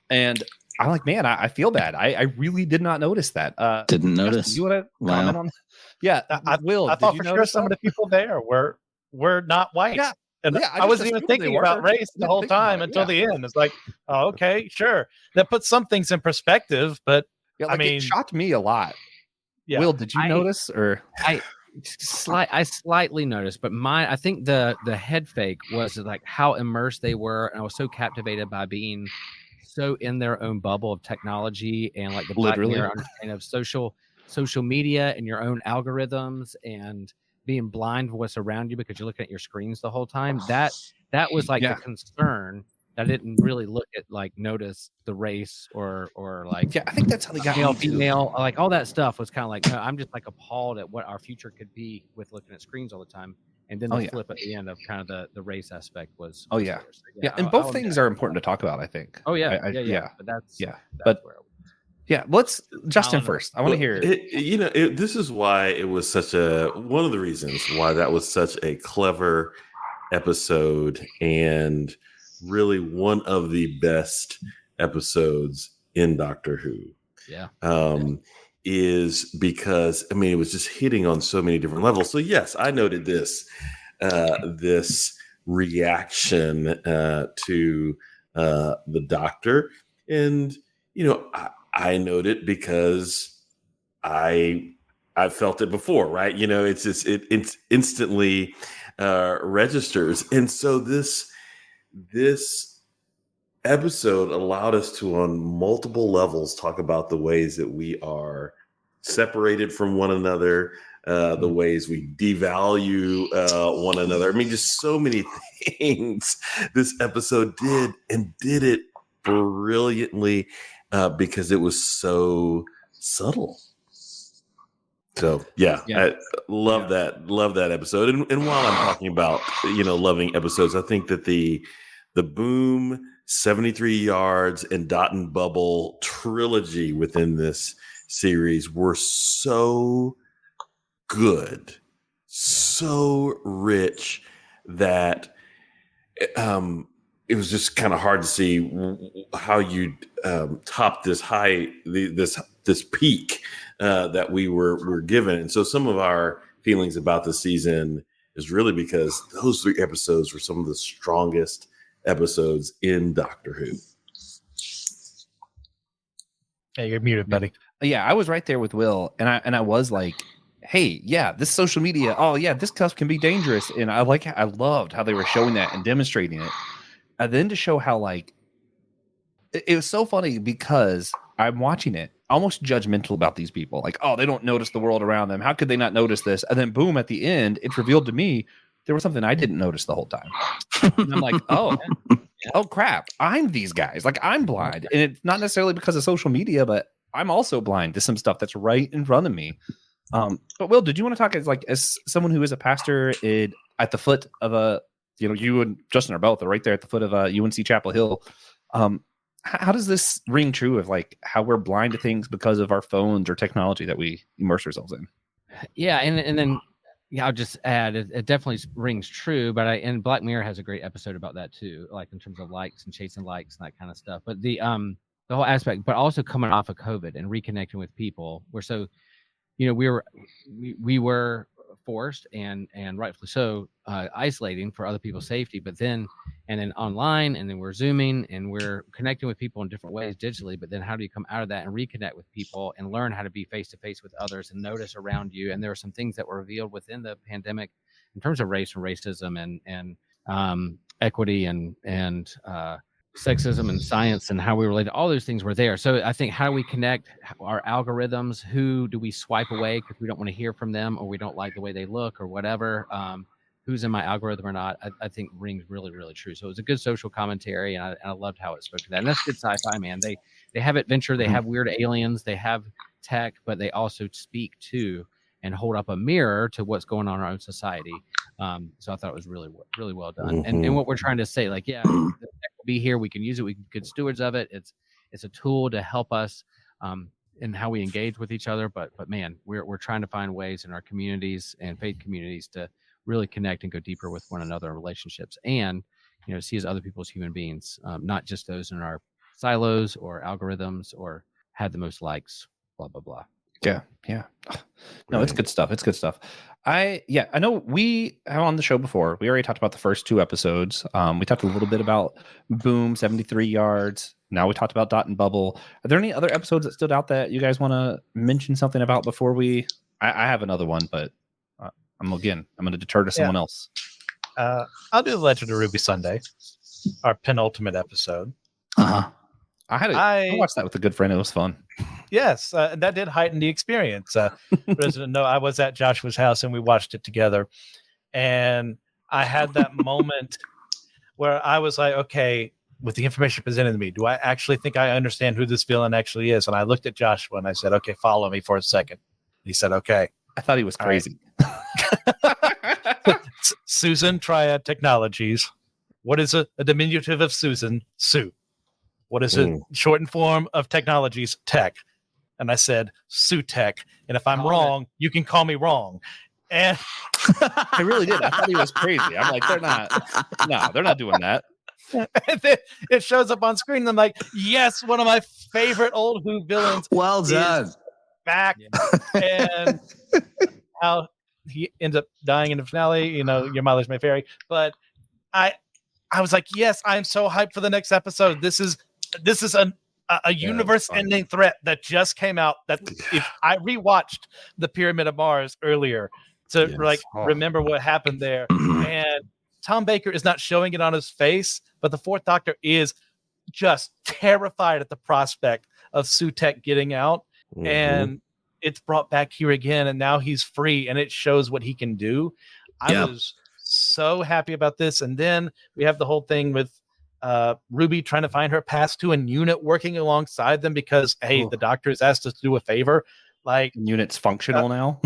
And I'm like, man, I feel bad. I really did not notice that. Didn't notice. You want to comment on that? Yeah, I thought for sure some of the people there were not white. Yeah. And I wasn't even thinking about race the whole time until the end. It's like, oh, okay, sure. That puts some things in perspective, but I mean, it shocked me a lot. Yeah. Will, did you notice? Or I slightly noticed, but I think the head fake was like how immersed they were, and I was so captivated by being so in their own bubble of technology and like the Black Mirror understanding of social media and your own algorithms and being blind to what's around you because you're looking at your screens the whole time. That was like the concern. I didn't really notice the race or like I think that's how they got male, female, like all that stuff was kind of like, no, I'm just like appalled at what our future could be with looking at screens all the time. And then the flip at the end of kind of the race aspect was there. So, and both things are important to talk about, I think. Oh yeah, But that's where let's Justin first. I want to hear it. This is why it was one of the reasons why that was such a clever episode and really one of the best episodes in Doctor Who. Is because it was just hitting on so many different levels. So yes, I noted this reaction to the Doctor, and I noted because I felt it before, right? It's just it instantly registers, and so this episode allowed us to, on multiple levels, talk about the ways that we are separated from one another, the ways we devalue one another. Just so many things this episode did, and did it brilliantly because it was so subtle. So I love that episode. And while I'm talking about loving episodes, I think that the Boom, 73 Yards, and Dot and Bubble trilogy within this series were so good, so rich that it was just kind of hard to see how you'd top this this peak that we were given. And so some of our feelings about the season is really because those 3 episodes were some of the strongest episodes in Doctor Who. Yeah, you're muted, buddy. Yeah, I was right there with Will, and I was like, hey, this social media, this stuff can be dangerous. And I loved how they were showing that and demonstrating it. And then to show how it was so funny because I'm watching it almost judgmental about these people. Like, they don't notice the world around them. How could they not notice this? And then boom, at the end, it's revealed to me there was something I didn't notice the whole time. And I'm like, oh crap, I'm these guys. Like, I'm blind. And it's not necessarily because of social media, but I'm also blind to some stuff that's right in front of me. But Will, did you want to talk as someone who is a pastor at the foot of you and Justin are both right there at the foot of UNC Chapel Hill. How does this ring true of how we're blind to things because of our phones or technology that we immerse ourselves in? Yeah, and then I'll just add it definitely rings true. But and Black Mirror has a great episode about that too, like in terms of likes and chasing likes and that kind of stuff. But the whole aspect, but also coming off of COVID and reconnecting with people, we were forced and rightfully so isolating for other people's safety, but then online, and then we're Zooming and we're connecting with people in different ways digitally. But then how do you come out of that and reconnect with people and learn how to be face to face with others and notice around you? And there are some things that were revealed within the pandemic in terms of race and racism and equity and sexism and science and how we relate to all those things were there. So I think, how do we connect our algorithms? Who do we swipe away because we don't want to hear from them, or we don't like the way they look, or whatever? Who's in my algorithm or not? I think rings really, really true. So it was a good social commentary, and I loved how it spoke to that. And that's good sci-fi, man. They have adventure, they have weird aliens, they have tech, but they also speak to and hold up a mirror to what's going on in our own society. So I thought it was really, really well done. Mm-hmm. And what we're trying to say, the tech will be here. We can use it. We can be good stewards of it. It's a tool to help us in how we engage with each other. But man, we're trying to find ways in our communities and faith communities to really connect and go deeper with one another in relationships, and see as other people as human beings, not just those in our silos or algorithms or had the most likes, blah blah blah. Yeah. No, it's good stuff. I know we have on the show before. We already talked about the first 2 episodes. We talked a little bit about Boom, 73 Yards. Now we talked about Dot and Bubble. Are there any other episodes that stood out that you guys want to mention something about before we? I have another one, but I'm going to deter to someone else. I'll do The Legend of Ruby Sunday, our penultimate episode. I watched that with a good friend. It was fun. Yes, that did heighten the experience. President, no, I was at Joshua's house and we watched it together, and I had that moment where I was like, okay, with the information presented to me, do I actually think I understand who this villain actually is? And I looked at Joshua and I said, okay, follow me for a second. He said, okay. I thought he was crazy. Right. Susan, Triad Technologies. What is a diminutive of Susan? Sue. What is a shortened form of technologies? Tech. And I said, Sue Tech. And if I'm wrong, you can call me wrong. And I really did. I thought he was crazy. I'm like, they're not doing that. And then it shows up on screen. And I'm like, yes, one of my favorite old Who villains. Well done. Back. And how he ends up dying in the finale. You know, your mileage may vary. But I was like, yes, I'm so hyped for the next episode. This is a universe-ending threat that just came out. That if I rewatched the Pyramid of Mars earlier to remember what happened there, and Tom Baker is not showing it on his face, but the Fourth Doctor is just terrified at the prospect of Sutek getting out, and it's brought back here again, and now he's free, and it shows what he can do. I was so happy about this, and then we have the whole thing with Ruby trying to find her past to and Unit working alongside them because the Doctor has asked us to do a favor. Like Unit's functional now.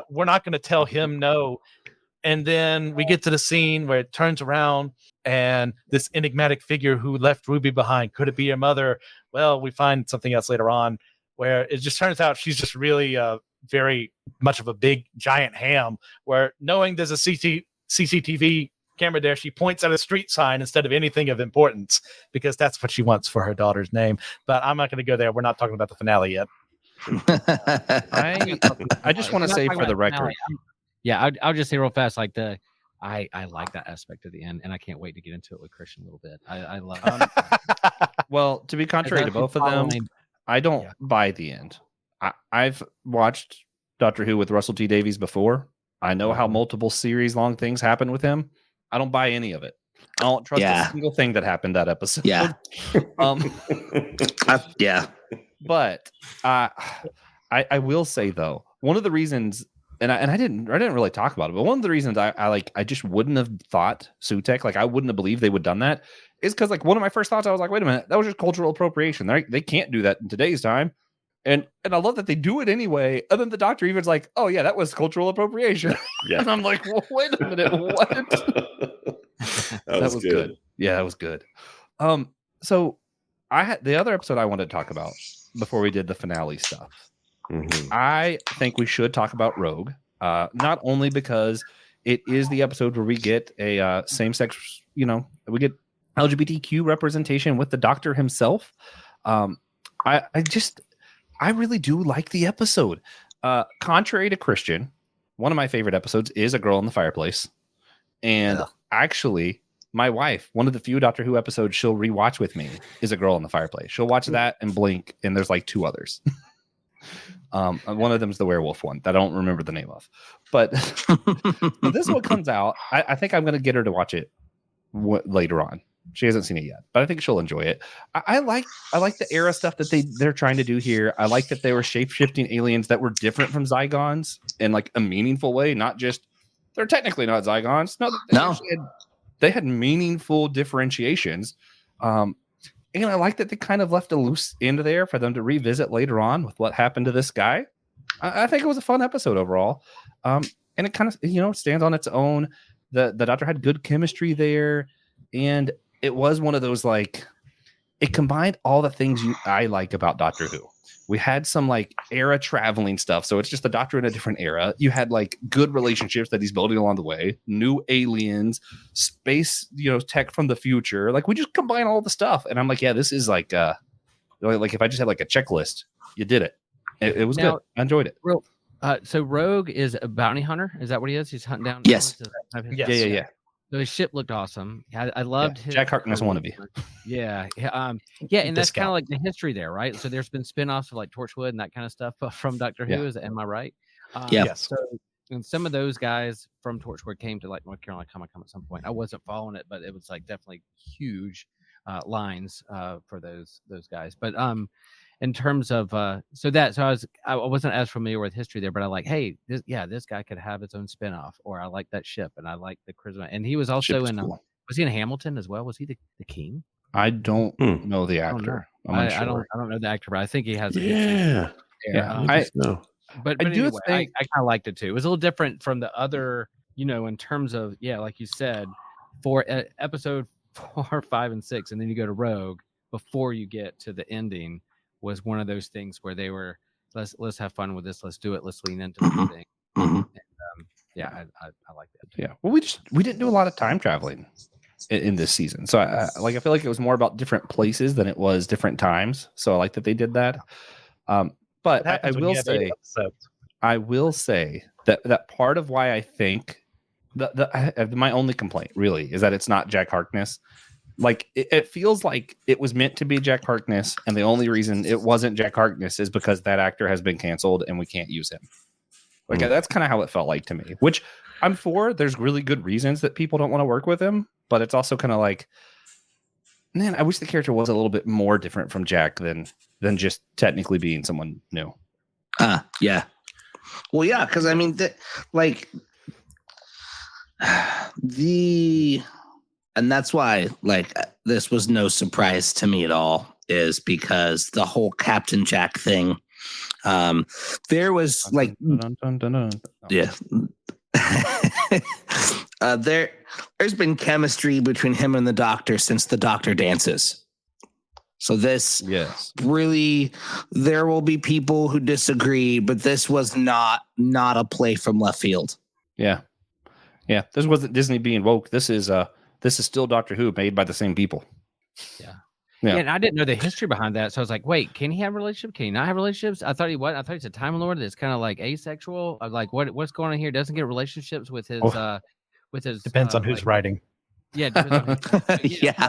We're not going to tell him no. And then we get to the scene where it turns around and this enigmatic figure who left Ruby behind, could it be her mother? Well, we find something else later on where it just turns out she's just really very much of a big giant ham, where knowing there's a CCTV camera there, she points at a street sign instead of anything of importance because that's what she wants for her daughter's name. But I'm not going to go there. We're not talking about the finale yet. I just want to say for the record. I'll just say real fast, like I like that aspect of the end, and I can't wait to get into it with Christian a little bit. I love it. Well, to be contrary to both of them, I don't buy the end. I've watched Doctor Who with Russell T Davies before. I know how multiple series long things happen with him. I don't buy any of it. I don't trust a single thing that happened that episode. But I will say though, one of the reasons, and I didn't really talk about it, but one of the reasons I just wouldn't have thought Sutek, like I wouldn't have believed they would have done that, is because like one of my first thoughts, I was like, wait a minute, that was just cultural appropriation. They can't do that in today's time. And I love that they do it anyway. And then the Doctor even's like, oh yeah, that was cultural appropriation. Yeah. And I'm like, well, wait a minute, what? that was good. Yeah, that was good. So I had the other episode I wanted to talk about before we did the finale stuff. I think we should talk about Rogue. Not only because it is the episode where we get a same-sex, we get LGBTQ representation with the Doctor himself. I really do like the episode. Contrary to Christian, one of my favorite episodes is A Girl in the Fireplace. And actually, my wife, one of the few Doctor Who episodes she'll rewatch with me is A Girl in the Fireplace. She'll watch that and blink, and there's like 2 others. One of them is the werewolf one that I don't remember the name of. But this one comes out. I think I'm going to get her to watch it later on. She hasn't seen it yet, but I think she'll enjoy it. I like the era stuff that they're trying to do here. I like that they were shape-shifting aliens that were different from Zygons in like a meaningful way, not just they're technically not Zygons. They had meaningful differentiations. And I like that they kind of left a loose end there for them to revisit later on with what happened to this guy. I think it was a fun episode overall. And it kind of, stands on its own. The Doctor had good chemistry there. And it was one of those, like, it combined all the things I like about Doctor Who. We had some like era traveling stuff. So it's just the Doctor in a different era. You had like good relationships that he's building along the way, new aliens, space, tech from the future. Like we just combine all the stuff. And I'm like, yeah, this is like if I just had like a checklist, you did it. It was good. I enjoyed it. So Rogue is a bounty hunter. Is that what he is? He's hunting down. Yes. Yeah. So his ship looked awesome. I loved his Jack Harkness wannabe. Yeah. And that's kind of like the history there, right? So there's been spin-offs of like Torchwood and that kind of stuff from Doctor Who. Am I right? Yes. So and some of those guys from Torchwood came to like North Carolina Comic Con at some point. I wasn't following it, but it was like definitely huge. lines for those guys. But in terms of I wasn't as familiar with history there, but I like, hey, this guy could have his own spinoff, or I like that ship, and I like the charisma, and he was also in cool. was he in Hamilton as well? Was he the king? I don't know the actor. I don't know the actor, but I think he has a yeah. I know. But anyway, I kind of liked it too. It was a little different from the other, in terms of, like you said, for episode 4, 5, and 6, and then you go to Rogue before you get to the ending, was one of those things where they were, let's have fun with this, let's do it, let's lean into the thing. And, I like that too. Yeah, well, we didn't do a lot of time traveling in this season, so I feel like it was more about different places than it was different times. So I like that they did that. But I will say that part of why I think that my only complaint really is that it's not Jack Harkness. Like it feels like it was meant to be Jack Harkness, and the only reason it wasn't Jack Harkness is because that actor has been canceled and we can't use him. Like that's kind of how it felt like to me, which I'm for. There's really good reasons that people don't want to work with him, but it's also kind of like, man, I wish the character was a little bit more different from Jack than just technically being someone new. Yeah. Well, yeah, because I mean, and that's why this was no surprise to me at all, is because the whole Captain Jack thing. There was yeah. There's been chemistry between him and the Doctor since the Doctor dances. So this really, there will be people who disagree, but this was not a play from left field. Yeah. This wasn't Disney being woke. This is still Doctor Who, made by the same people. Yeah. And I didn't know the history behind that, so I was like, "Wait, can he have relationships? Can he not have relationships?" I thought he was. I thought he's a Time Lord that's kind of like asexual. I'm like, what's going on here? Doesn't get relationships with his depends on who's writing. Yeah, depends on who's, yeah.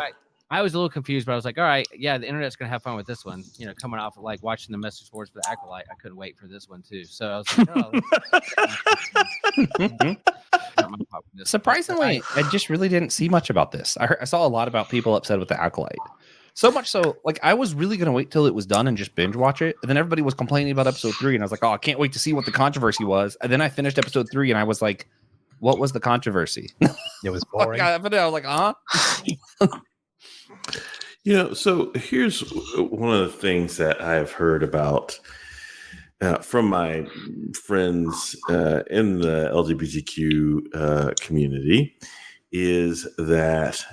I was a little confused, but I was like, all right, the internet's gonna have fun with this one. Coming off of watching the message boards for the Acolyte, I couldn't wait for this one too. So I was like, surprisingly, I just really didn't see much about this. I saw a lot about people upset with the Acolyte. So much so, I was really going to wait till it was done and just binge watch it. And then everybody was complaining about episode 3. And I was like, oh, I can't wait to see what the controversy was. And then I finished episode 3 and I was like, what was the controversy? It was boring. I was like, So here's one of the things that I've heard about from my friends in the LGBTQ community is that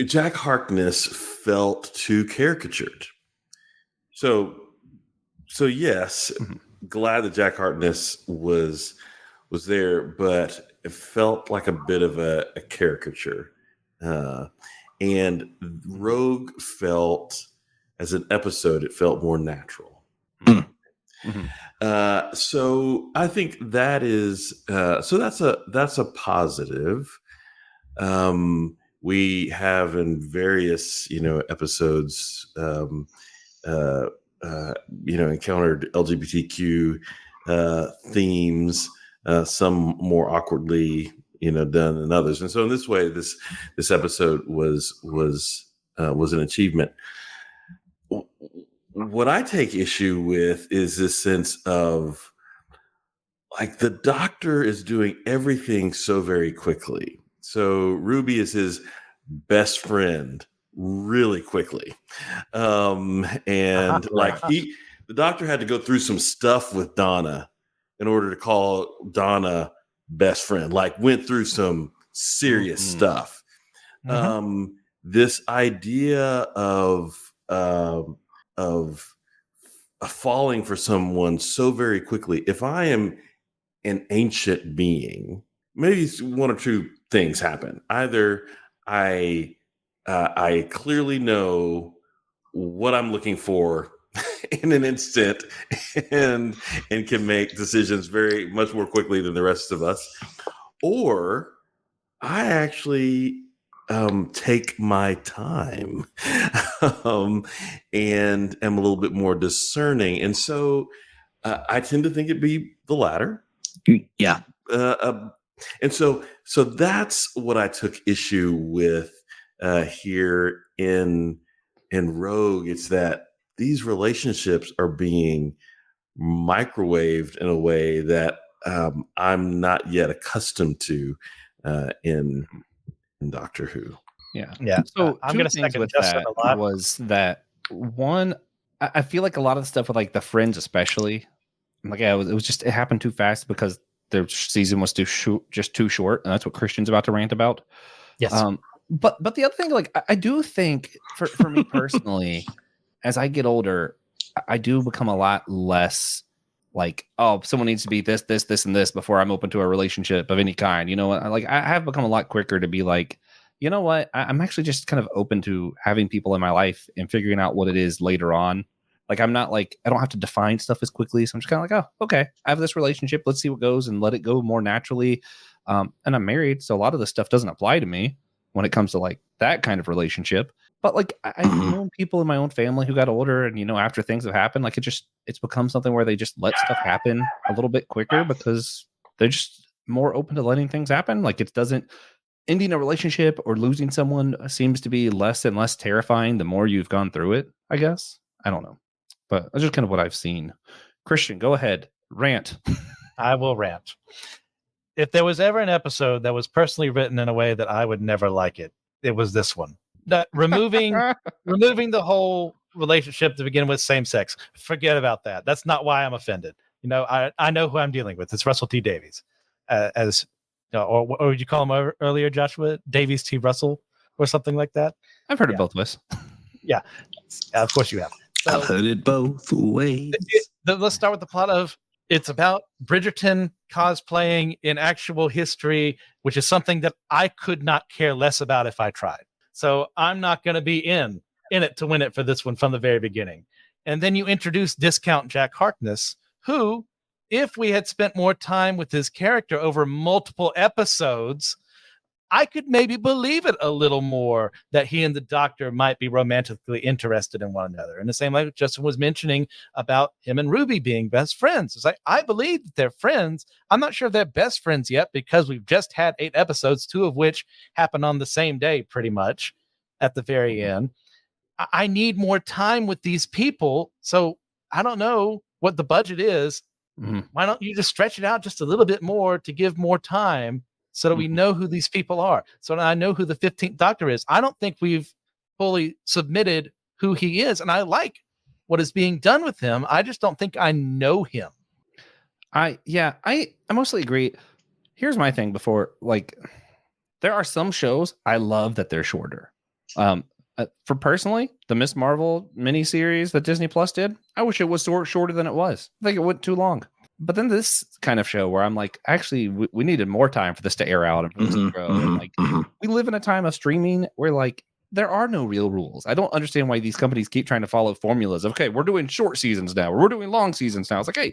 Jack Harkness felt too caricatured. So yes, glad that Jack Harkness was there, but it felt like a bit of a caricature. And Rogue felt, as an episode, it felt more natural. So I think that is that's a positive. We have in various episodes encountered LGBTQ themes, some more awkwardly done than others, and so in this way this episode was an achievement. What I take issue with is this sense of the Doctor is doing everything so very quickly. So Ruby is his best friend really quickly. The Doctor had to go through some stuff with Donna in order to call Donna best friend, went through some serious stuff. This idea of falling for someone so very quickly. If I am an ancient being, maybe one or two things happen. Either I clearly know what I'm looking for in an instant and can make decisions very much more quickly than the rest of us, or I actually take my time and am a little bit more discerning. And so I tend to think it'd be the latter. Yeah. And so that's what I took issue with here in Rogue. It's that these relationships are being microwaved in a way that I'm not yet accustomed to in Doctor Who. Yeah. So I'm two going to things second with Justin that a lot. was that one, I feel like a lot of the stuff with like the Friends, especially, like it happened too fast because their season was just too short, and that's what Christian's about to rant about. Yes. But the other thing, like I do think for me personally, as I get older, I do become a lot less like, oh, someone needs to be this, and this before I'm open to a relationship of any kind. You know, like I have become a lot quicker to be like, you know what, I'm actually just kind of open to having people in my life and figuring out what it is later on. Like I'm not like, I don't have to define stuff as quickly. So I'm just kind of like, oh, okay, I have this relationship. Let's see what goes and let it go more naturally. And I'm married, so a lot of this stuff doesn't apply to me when it comes to like that kind of relationship. But like I've known people in my own family who got older, and after things have happened, like it's become something where they just let stuff happen a little bit quicker because they're just more open to letting things happen. Like it doesn't ending a relationship or losing someone seems to be less and less terrifying the more you've gone through it, I guess. I don't know. But that's just kind of what I've seen. Christian, go ahead. Rant. I will rant. If there was ever an episode that was personally written in a way that I would never like it, it was this one. That removing the whole relationship to begin with, same sex. Forget about that. That's not why I'm offended. I know who I'm dealing with. It's Russell T. Davies, or would you call him earlier, Joshua? Davies T. Russell or something like that? I've heard it both ways. Yeah, of course you have. So, I've heard it both ways. Let's start with the plot of it's about Bridgerton cosplaying in actual history, which is something that I could not care less about if I tried. So I'm not going to be in it to win it for this one from the very beginning. And then you introduce Discount Jack Harkness, who, if we had spent more time with his character over multiple episodes, I could maybe believe it a little more that he and the Doctor might be romantically interested in one another. In the same way Justin was mentioning about him and Ruby being best friends. It's like, I believe that they're friends. I'm not sure if they're best friends yet because we've just had 8 episodes, 2 of which happen on the same day, pretty much at the very end. I need more time with these people. So I don't know what the budget is. Why don't you just stretch it out just a little bit more to give more time so that we know who these people are? So that I know who the 15th Doctor is. I don't think we've fully submitted who he is. And I like what is being done with him. I just don't think I know him. I mostly agree. Here's my thing before, like, there are some shows I love that they're shorter. For personally, the Miss Marvel miniseries that Disney Plus did, I wish it was shorter than it was. I think it went too long. But then this kind of show where I'm like, actually, we needed more time for this to air out and for this to grow. And like, we live in a time of streaming where like there are no real rules. I don't understand why these companies keep trying to follow formulas of, okay, we're doing short seasons now, or we're doing long seasons now. It's like, hey,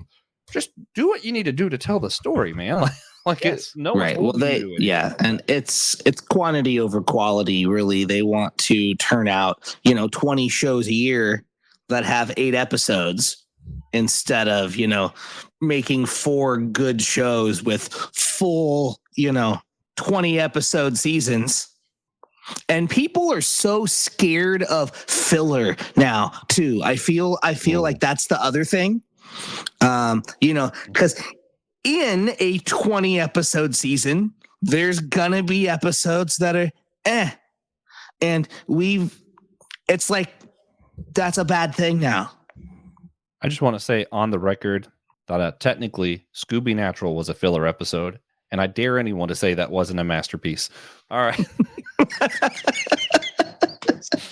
just do what you need to do to tell the story, man. Like yes. It's no right. Well, and it's quantity over quality. Really, they want to turn out 20 shows a year that have 8 episodes instead of making 4 good shows with full 20 episode seasons. And people are so scared of filler now too. I feel like that's the other thing. Because in a 20 episode season, there's gonna be episodes that are and it's like that's a bad thing now. I just want to say on the record that technically Scooby Natural was a filler episode, and I dare anyone to say that wasn't a masterpiece. All right.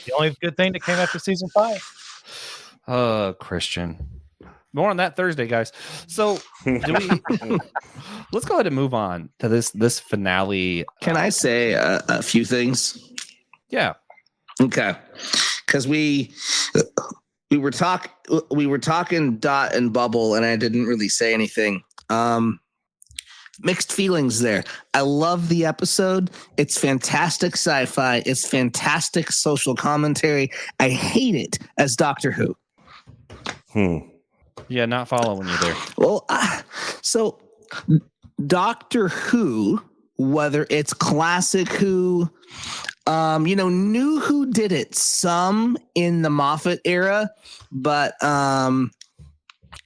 The only good thing that came after season 5. Christian. More on that Thursday, guys. So let's go ahead and move on to this finale. Can I say a few things? Yeah. Okay. Because we were talking Dot and Bubble, and I didn't really say anything. Mixed feelings there. I love the episode. It's fantastic sci-fi. It's fantastic social commentary. I hate it as Doctor Who. Yeah, not following you there. Well, so Doctor Who, whether it's classic Who, New Who did it some in the Moffat era, but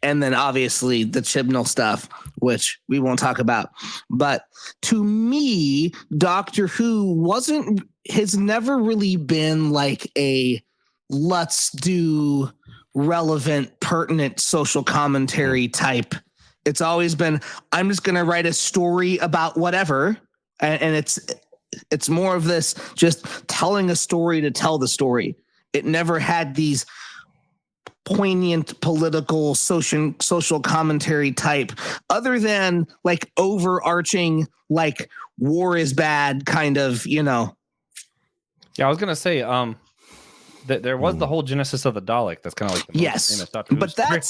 and then obviously the Chibnall stuff, which we won't talk about. But to me, Doctor Who has never really been like a let's do relevant, pertinent social commentary type. It's always been, I'm just going to write a story about whatever. And it's more of this just telling a story to tell the story. It never had these poignant political social commentary type, other than like overarching, like war is bad kind of, Yeah, I was going to say, there was the whole genesis of the Dalek. That's kind of like the most famous Doctor Who but story.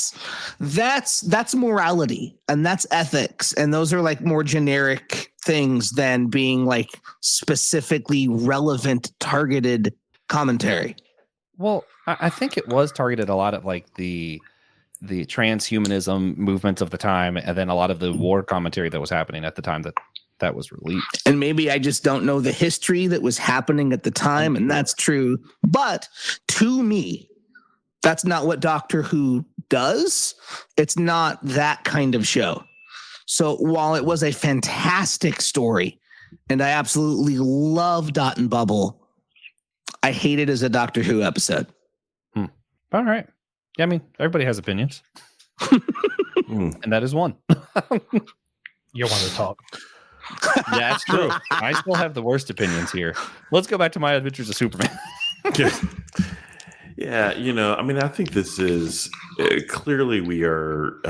that's morality and that's ethics, and those are like more generic things than being like specifically relevant, targeted commentary. Well, I think it was targeted a lot at like the transhumanism movements of the time, and then a lot of the war commentary that was happening at the time that was released. And maybe I just don't know the history that was happening at the time, and that's true. But to me, that's not what Doctor Who does. It's not that kind of show. So while it was a fantastic story, and I absolutely love Dot and Bubble, I hate it as a Doctor Who episode. All right. Yeah, I mean, everybody has opinions. And that is one. You're one to talk. Yeah, that's true. I still have the worst opinions here. Let's go back to My Adventures of Superman. Yeah, I mean, I think this is clearly we are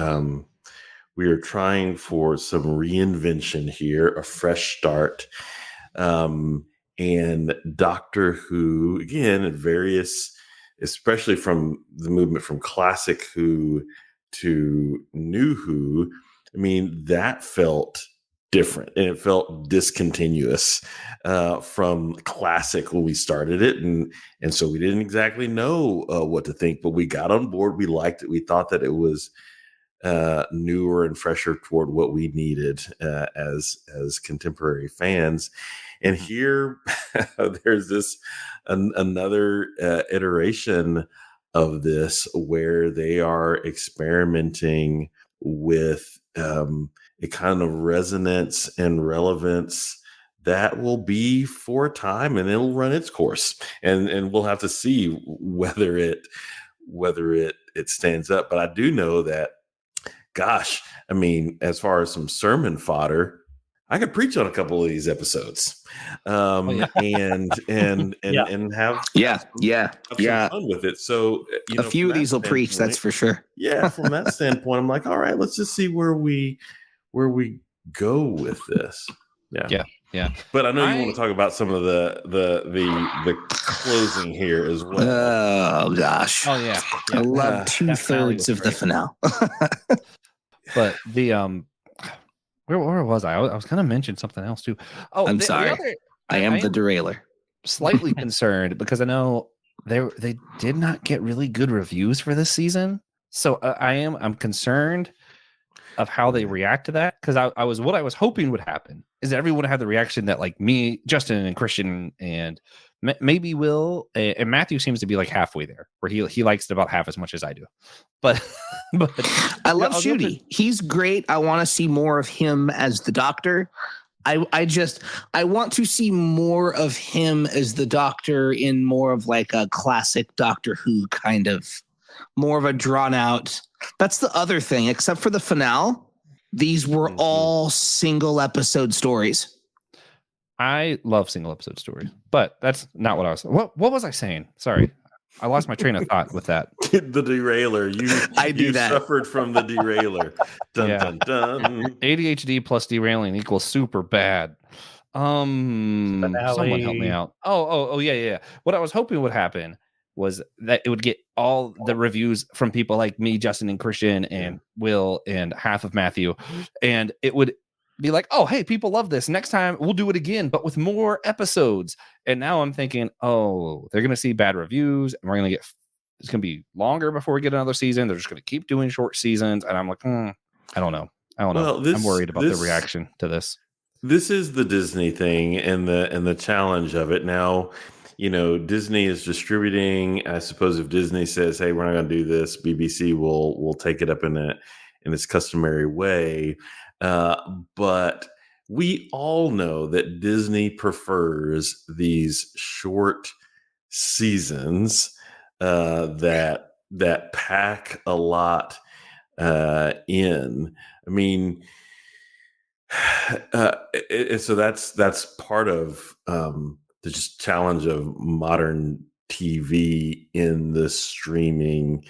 trying for some reinvention here, a fresh start. And Doctor Who, again, at various, especially from the movement from classic Who to new Who, I mean, that felt different and it felt discontinuous from classic when we started it. And so we didn't exactly know what to think, but we got on board. We liked it. We thought that it was newer and fresher toward what we needed as contemporary fans. And here there's this another iteration of this where they are experimenting with a kind of resonance and relevance that will be for a time, and it'll run its course, and we'll have to see whether it stands up. But I do know that, gosh, I mean, as far as some sermon fodder, I could preach on a couple of these episodes, and have some fun with it. So a few of these will preach, that's for sure. Yeah, from that standpoint, I'm like, all right, let's just see where we go with this. Yeah. But I know you want to talk about some of the closing here as well. Oh gosh. Oh yeah. I love 2/3 of the finale. But the where was I? I was going to mention something else too. Oh, I'm sorry. I am the derailer. Slightly concerned because I know they did not get really good reviews for this season. So I'm concerned of how they react to that, because what I was hoping would happen is that everyone would have the reaction that like me, Justin, and Christian, and maybe Will and Matthew seems to be like halfway there, where he likes it about half as much as I do. But I love Shooty. He's great. I want to see more of him as the Doctor. I want to see more of him as the Doctor in more of like a classic Doctor Who kind of, more of a drawn out. That's the other thing, except for the finale, these were all single episode stories. I love single episode stories, but that's not what I was. What was I saying? Sorry, I lost my train of thought with that. The derailer. You suffered from the derailer. Dun, dun, dun. ADHD plus derailing equals super bad. Someone help me out. Oh yeah. What I was hoping would happen was that it would get all the reviews from people like me, Justin, and Christian, and Will, and half of Matthew, and it would be like, oh, hey, people love this. Next time we'll do it again, but with more episodes. And now I'm thinking, oh, they're going to see bad reviews, and it's going to be longer before we get another season. They're just going to keep doing short seasons. And I'm like, I don't know. I don't know. I'm worried about the reaction to this. This is the Disney thing and the challenge of it. Now, Disney is distributing. I suppose if Disney says, "Hey, we're not going to do this," BBC will take it up in its customary way. But we all know that Disney prefers these short seasons that pack a lot in. I mean, so that's part of the just challenge of modern TV in the streaming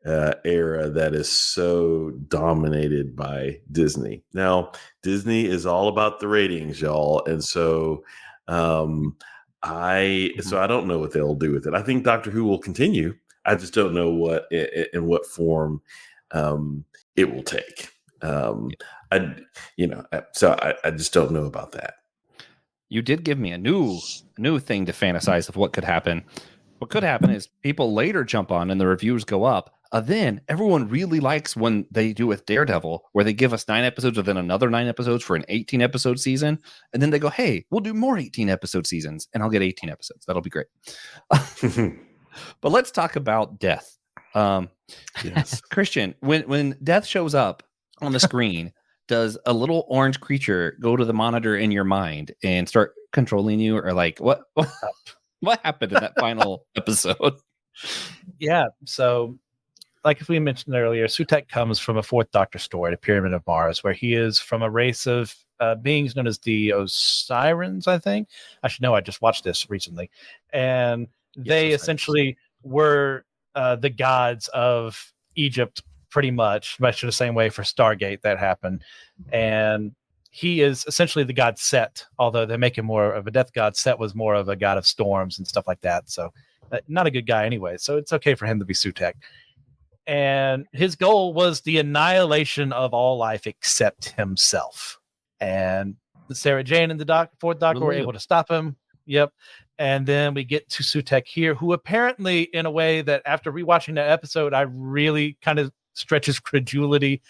era that is so dominated by Disney. Now, Disney is all about the ratings, y'all, and so I don't know what they'll do with it. I think Doctor Who will continue. I just don't know in what form it will take. I just don't know about that. You did give me a new thing to fantasize of what could happen. What could happen is people later jump on and the reviews go up. Then everyone really likes when they do with Daredevil, where they give us 9 episodes and then another 9 episodes for an 18 episode season. And then they go, hey, we'll do more 18 episode seasons and I'll get 18 episodes. That'll be great. But let's talk about death. Yes. Christian, when death shows up on the screen, does a little orange creature go to the monitor in your mind and start controlling you, or like what happened in that final episode? Yeah. So like we mentioned earlier, Sutekh comes from a Fourth Doctor story, the Pyramid of Mars, where he is from a race of beings known as the Osirans, I think. I should know. I just watched this recently. And they essentially were the gods of Egypt, pretty much the same way for Stargate that happened. And he is essentially the god Set, although they make him more of a death god. Set was more of a god of storms and stuff like that. So not a good guy anyway. So it's okay for him to be Sutekh. And his goal was the annihilation of all life except himself. And Sarah Jane and the Fourth Doctor were able to stop him. Yep. And then we get to Sutekh here, who apparently, in a way that after rewatching that episode, I really kind of stretches credulity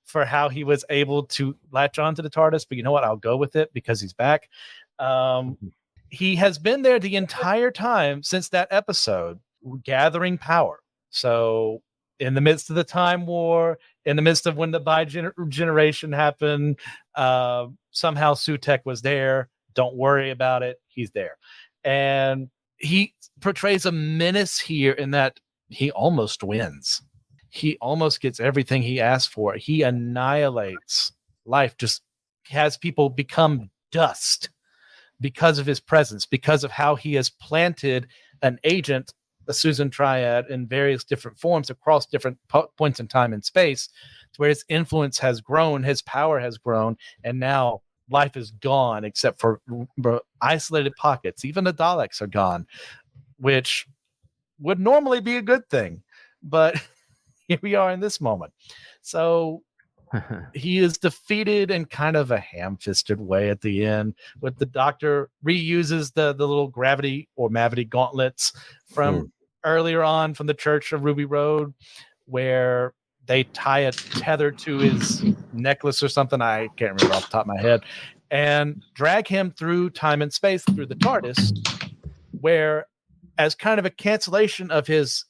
for how he was able to latch onto the TARDIS. But you know what? I'll go with it because he's back. He has been there the entire time since that episode, gathering power. So in the midst of the Time War, in the midst of when the bi-generation happened, somehow Sutekh was there. Don't worry about it. He's there. And he portrays a menace here in that he almost wins. He almost gets everything he asked for. He annihilates life, just has people become dust because of his presence, because of how he has planted an agent, a Susan Triad, in various different forms across different points in time and space, to where his influence has grown, his power has grown, and now life is gone except for isolated pockets. Even the Daleks are gone, which would normally be a good thing. But here we are in this moment. So he is defeated in kind of a ham-fisted way at the end, with the Doctor reuses the little gravity or mavity gauntlets from earlier on from the Church of Ruby Road, where they tie a tether to his necklace or something. I can't remember off the top of my head, and drag him through time and space through the TARDIS, where, as kind of a cancellation of his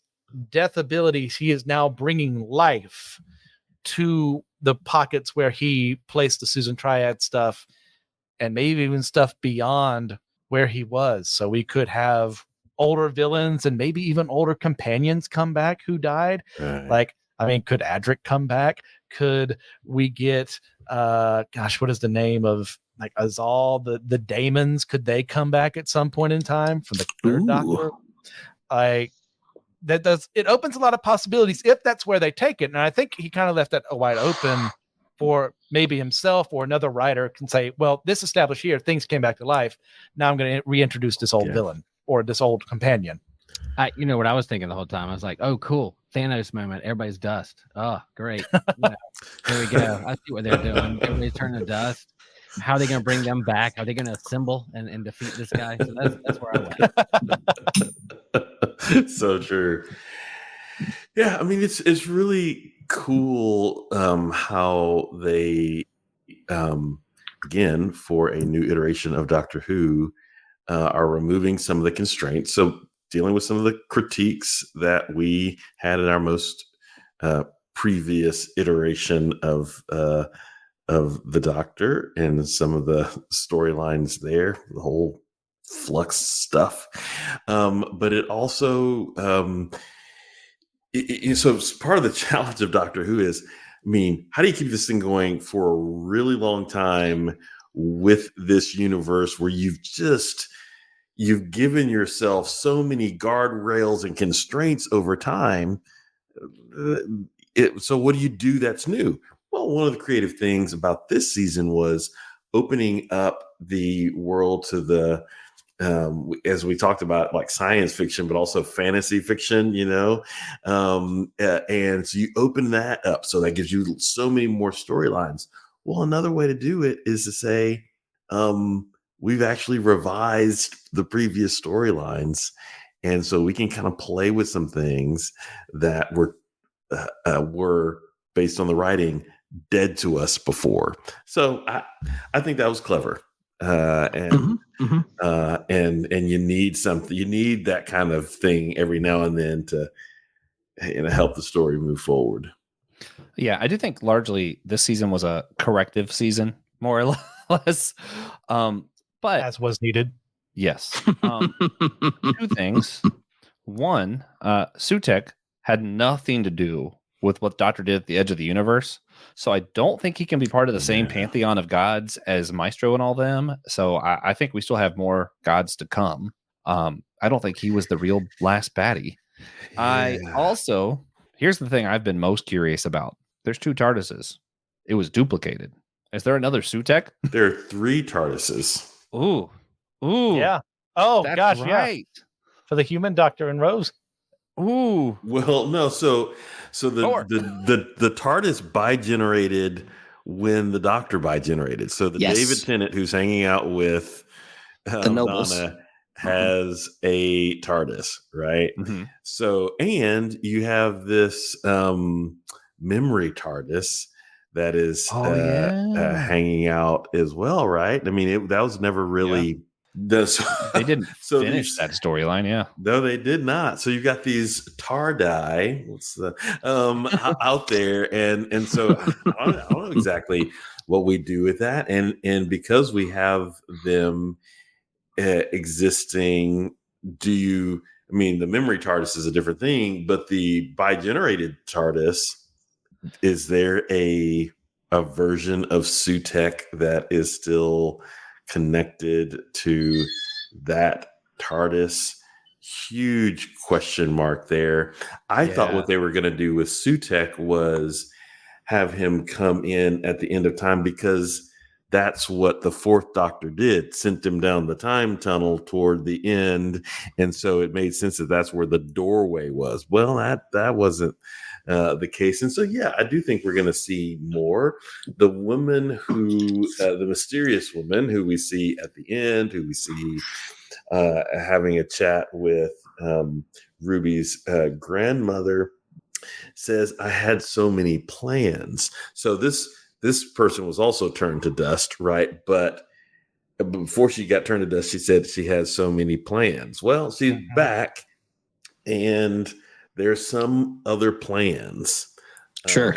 death abilities, he is now bringing life to the pockets where he placed the Susan Triad stuff, and maybe even stuff beyond where he was. So we could have older villains and maybe even older companions come back who died. Right. Like, I mean, could Adric come back? Could we get, what is the name of, like, Azal, the Daemons? Could they come back at some point in time from the Third Doctor? It opens a lot of possibilities if that's where they take it. And I think he kind of left that wide open for maybe himself or another writer can say, well, this established here, things came back to life. Now I'm going to reintroduce this old villain or this old companion. You know what I was thinking the whole time? I was like, oh, cool. Thanos moment. Everybody's dust. Oh, great. There we go. I see what they're doing. Everybody's turning to dust. How are they going to bring them back? Are they going to assemble and defeat this guy? So that's where I went. So true. Yeah, I mean, it's really cool how they, again, for a new iteration of Doctor Who, are removing some of the constraints. So dealing with some of the critiques that we had in our most previous iteration of the Doctor and some of the storylines there, the whole flux stuff. But it also, so part of the challenge of Doctor Who is, I mean, how do you keep this thing going for a really long time with this universe where you've given yourself so many guardrails and constraints over time? So what do you do that's new? Well, one of the creative things about this season was opening up the world to the, as we talked about, like science fiction, but also fantasy fiction, and so you open that up. So that gives you so many more storylines. Well, another way to do it is to say, we've actually revised the previous storylines. And so we can kind of play with some things that were based on the writing dead to us before. So I think that was clever. And you need something, you need that kind of thing every now and then to help the story move forward. Yeah, I do think largely this season was a corrective season, more or less. But as was needed. Yes. Two things. One, Sutek had nothing to do with what Doctor did at the edge of the universe. So I don't think he can be part of the same pantheon of gods as Maestro and all them. So I think we still have more gods to come. I don't think he was the real last baddie. Yeah. I also, here's the thing I've been most curious about. There's 2 TARDISes. It was duplicated. Is there another Sutek? There are 3 TARDISes. Ooh. Yeah. Oh, that's gosh, right. Yeah. For the human Doctor and Rose. Ooh. Well, no. So the TARDIS bi-generated when the Doctor bi-generated. So the David Tennant who's hanging out with the nobles Donna has a TARDIS, right? Mm-hmm. So, and you have this memory TARDIS that is hanging out as well, right? I mean, that was never really. Yeah. They didn't finish that storyline, yeah. No, they did not. So you've got these TARDI out there, and so I don't know exactly what we do with that, and because we have them existing, the memory TARDIS is a different thing, but the bi-generated TARDIS, is there a version of Sutek that is still connected to that TARDIS? Huge question mark there. I thought what they were going to do with Sutek was have him come in at the end of time, because that's what the 4th Doctor did, sent him down the time tunnel toward the end. And so it made sense that that's where the doorway was. Well, that wasn't the case. And so, yeah, I do think we're going to see more. The woman the mysterious woman who we see at the end, who we see having a chat with Ruby's grandmother, says, I had so many plans. So this person was also turned to dust, right? But before she got turned to dust, she said she has so many plans. Well, she's back, and there's some other plans. Sure.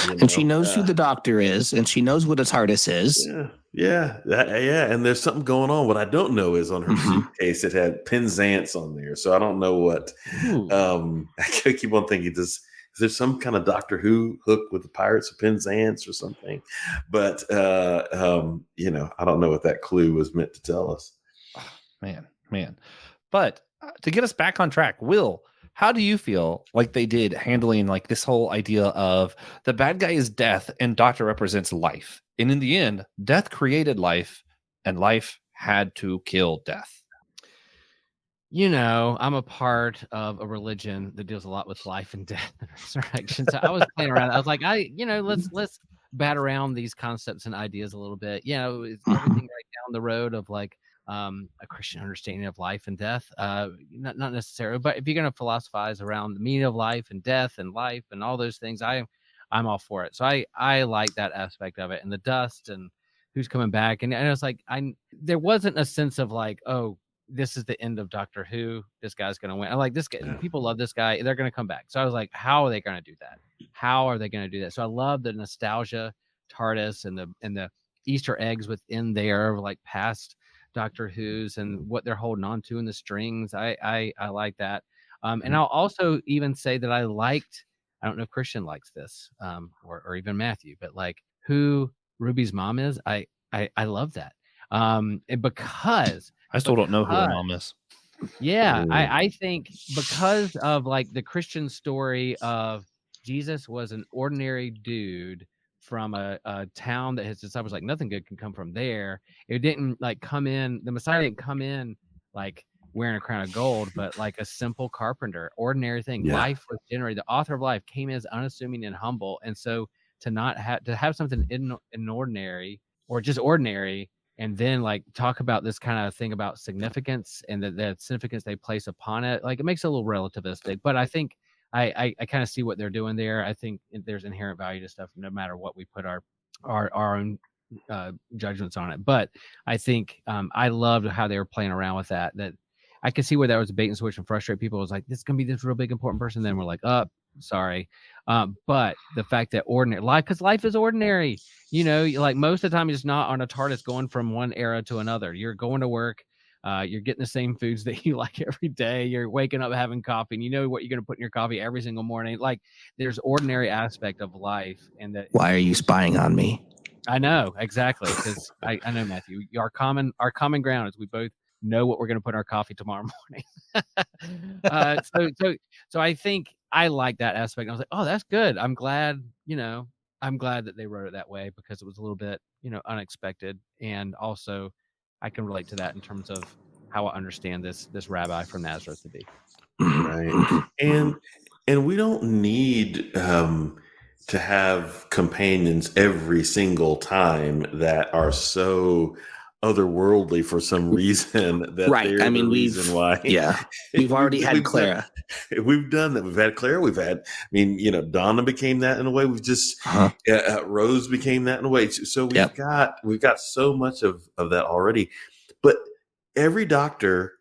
And she knows who the Doctor is, and she knows what a TARDIS is. Yeah. And there's something going on. What I don't know is on her suitcase, it had Penzance on there. So I don't know what. I keep on thinking, is there some kind of Doctor Who hook with the Pirates of Penzance or something? But I don't know what that clue was meant to tell us. Oh, man. But to get us back on track, Will, how do you feel like they did handling like this whole idea of the bad guy is death and Doctor represents life? And in the end, death created life and life had to kill death. I'm a part of a religion that deals a lot with life and death and resurrection. So I was playing around. I was like, let's bat around these concepts and ideas a little bit. It's everything right down the road of like a Christian understanding of life and death. Not necessarily, but if you're going to philosophize around the meaning of life and death and all those things, I I'm all for it. So I like that aspect of it, and the dust and who's coming back, and it's like there wasn't a sense of like, oh, this is the end of Doctor Who. This guy's gonna win. I like this guy. Yeah. People love this guy. They're gonna come back. So I was like, how are they gonna do that? How are they gonna do that? So I love the nostalgia TARDIS and the Easter eggs within there, like past Doctor Who's and what they're holding on to in the strings. I like that. And I'll also even say that I liked, I don't know if Christian likes this, or even Matthew, but like who Ruby's mom is. I love that. And because I still don't know who her mom is. Yeah, I think because of like the Christian story of Jesus was an ordinary dude from a town that his disciples like nothing good can come from there. It didn't like come in, the Messiah didn't come in like wearing a crown of gold, but like a simple carpenter, ordinary thing. Yeah. Life was generated. The author of life came as unassuming and humble. And so to not have something inordinary or just ordinary, and then like talk about this kind of thing about significance and the significance they place upon it, like it makes it a little relativistic. But I think I kind of see what they're doing there. I think there's inherent value to stuff no matter what we put our own judgments on it. But I think I loved how they were playing around with that I could see where that was a bait and switch and frustrate people. It was like, this is gonna be this real big important person, then we're like, sorry. But the fact that ordinary life, because life is ordinary, like most of the time you're just not on a TARDIS going from one era to another. You're going to work, you're getting the same foods that you like every day, you're waking up having coffee, and you know what you're going to put in your coffee every single morning. Like there's ordinary aspect of life. And that, why are you spying on me? I know, exactly, because I know, Matthew, our common ground is we both know what we're going to put in our coffee tomorrow morning. So I think I like that aspect. I was like, oh, that's good. I'm glad that they wrote it that way, because it was a little bit, unexpected. And also I can relate to that in terms of how I understand this rabbi from Nazareth to be. Right. And we don't need to have companions every single time that are so otherworldly for some reason that right. I mean, we've already had Clara. We've done that. We've had Clara. We've had, Donna became that in a way. We've just Rose became that in a way. So we've got so much of that already. But every Doctor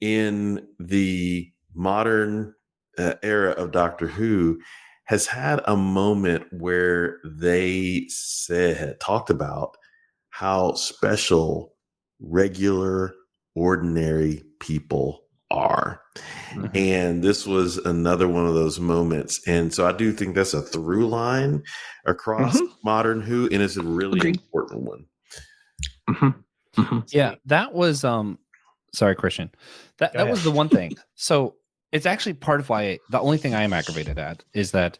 in the modern era of Doctor Who has had a moment where they talked about how special regular, ordinary people are. Mm-hmm. And this was another one of those moments. And so I do think that's a through line across modern Who, and it's a really important one. Mm-hmm. Mm-hmm. Yeah, that was sorry, Christian. That was the one thing. So it's actually part of why the only thing I am aggravated at is that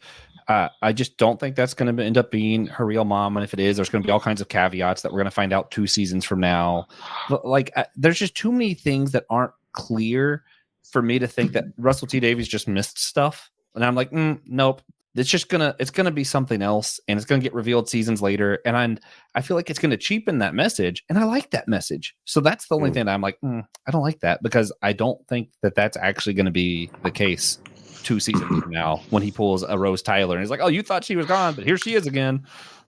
I just don't think that's going to end up being her real mom. And if it is, there's going to be all kinds of caveats that we're going to find out 2 seasons from now. But there's just too many things that aren't clear for me to think that Russell T Davies just missed stuff. And I'm like, nope. It's gonna be something else, and it's gonna get revealed seasons later. And I feel like it's gonna cheapen that message, and I like that message. So that's the only thing that I'm like, I don't like that, because I don't think that that's actually gonna be the case 2 seasons from now when he pulls a Rose Tyler and he's like, oh, you thought she was gone, but here she is again.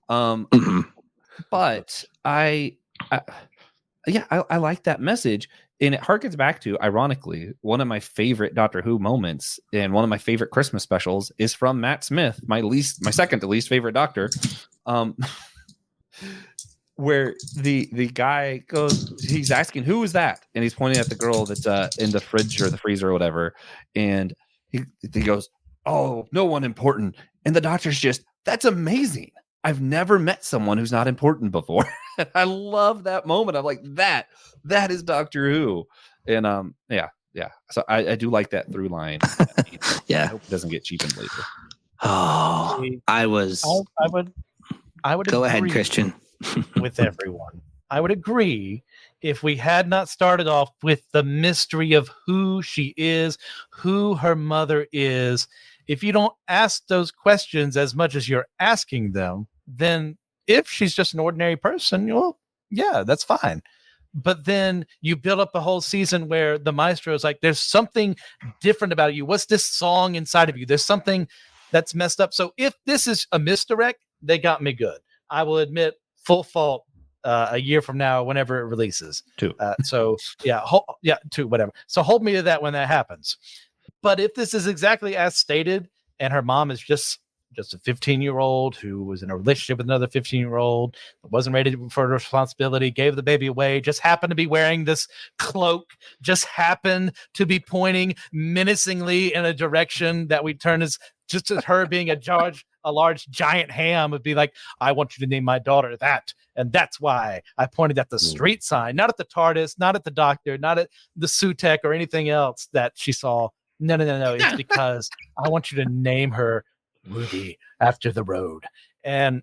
But I like that message. And it harkens back to, ironically, one of my favorite Doctor Who moments and one of my favorite Christmas specials is from Matt Smith, my second to least favorite Doctor, where the guy goes, he's asking, who is that? And he's pointing at the girl that's in the fridge or the freezer or whatever. And he goes, oh, no one important. And the Doctor's just, that's amazing. I've never met someone who's not important before. I love that moment. I'm like, that is Doctor Who. And yeah. So I do like that through line. Yeah. I hope it doesn't get cheapened later. Oh, I would go ahead, Christian. With everyone. I would agree if we had not started off with the mystery of who she is, who her mother is. If you don't ask those questions as much as you're asking them, then if she's just an ordinary person, well, yeah, that's fine. But then you build up a whole season where the maestro is like, there's something different about you. What's this song inside of you? There's something that's messed up. So if this is a misdirect, they got me good. I will admit full fault a year from now, whenever it releases. 2. So yeah, 2, whatever. So hold me to that when that happens. But if this is exactly as stated, and her mom is just a 15-year-old who was in a relationship with another 15-year-old, wasn't ready for the responsibility, gave the baby away, just happened to be wearing this cloak, just happened to be pointing menacingly in a direction that we turn as just as her being a large giant ham would be like, I want you to name my daughter that. And that's why I pointed at the street sign, not at the TARDIS, not at the doctor, not at the Sutek or anything else that she saw. No. It's because I want you to name her Ruby after the road. And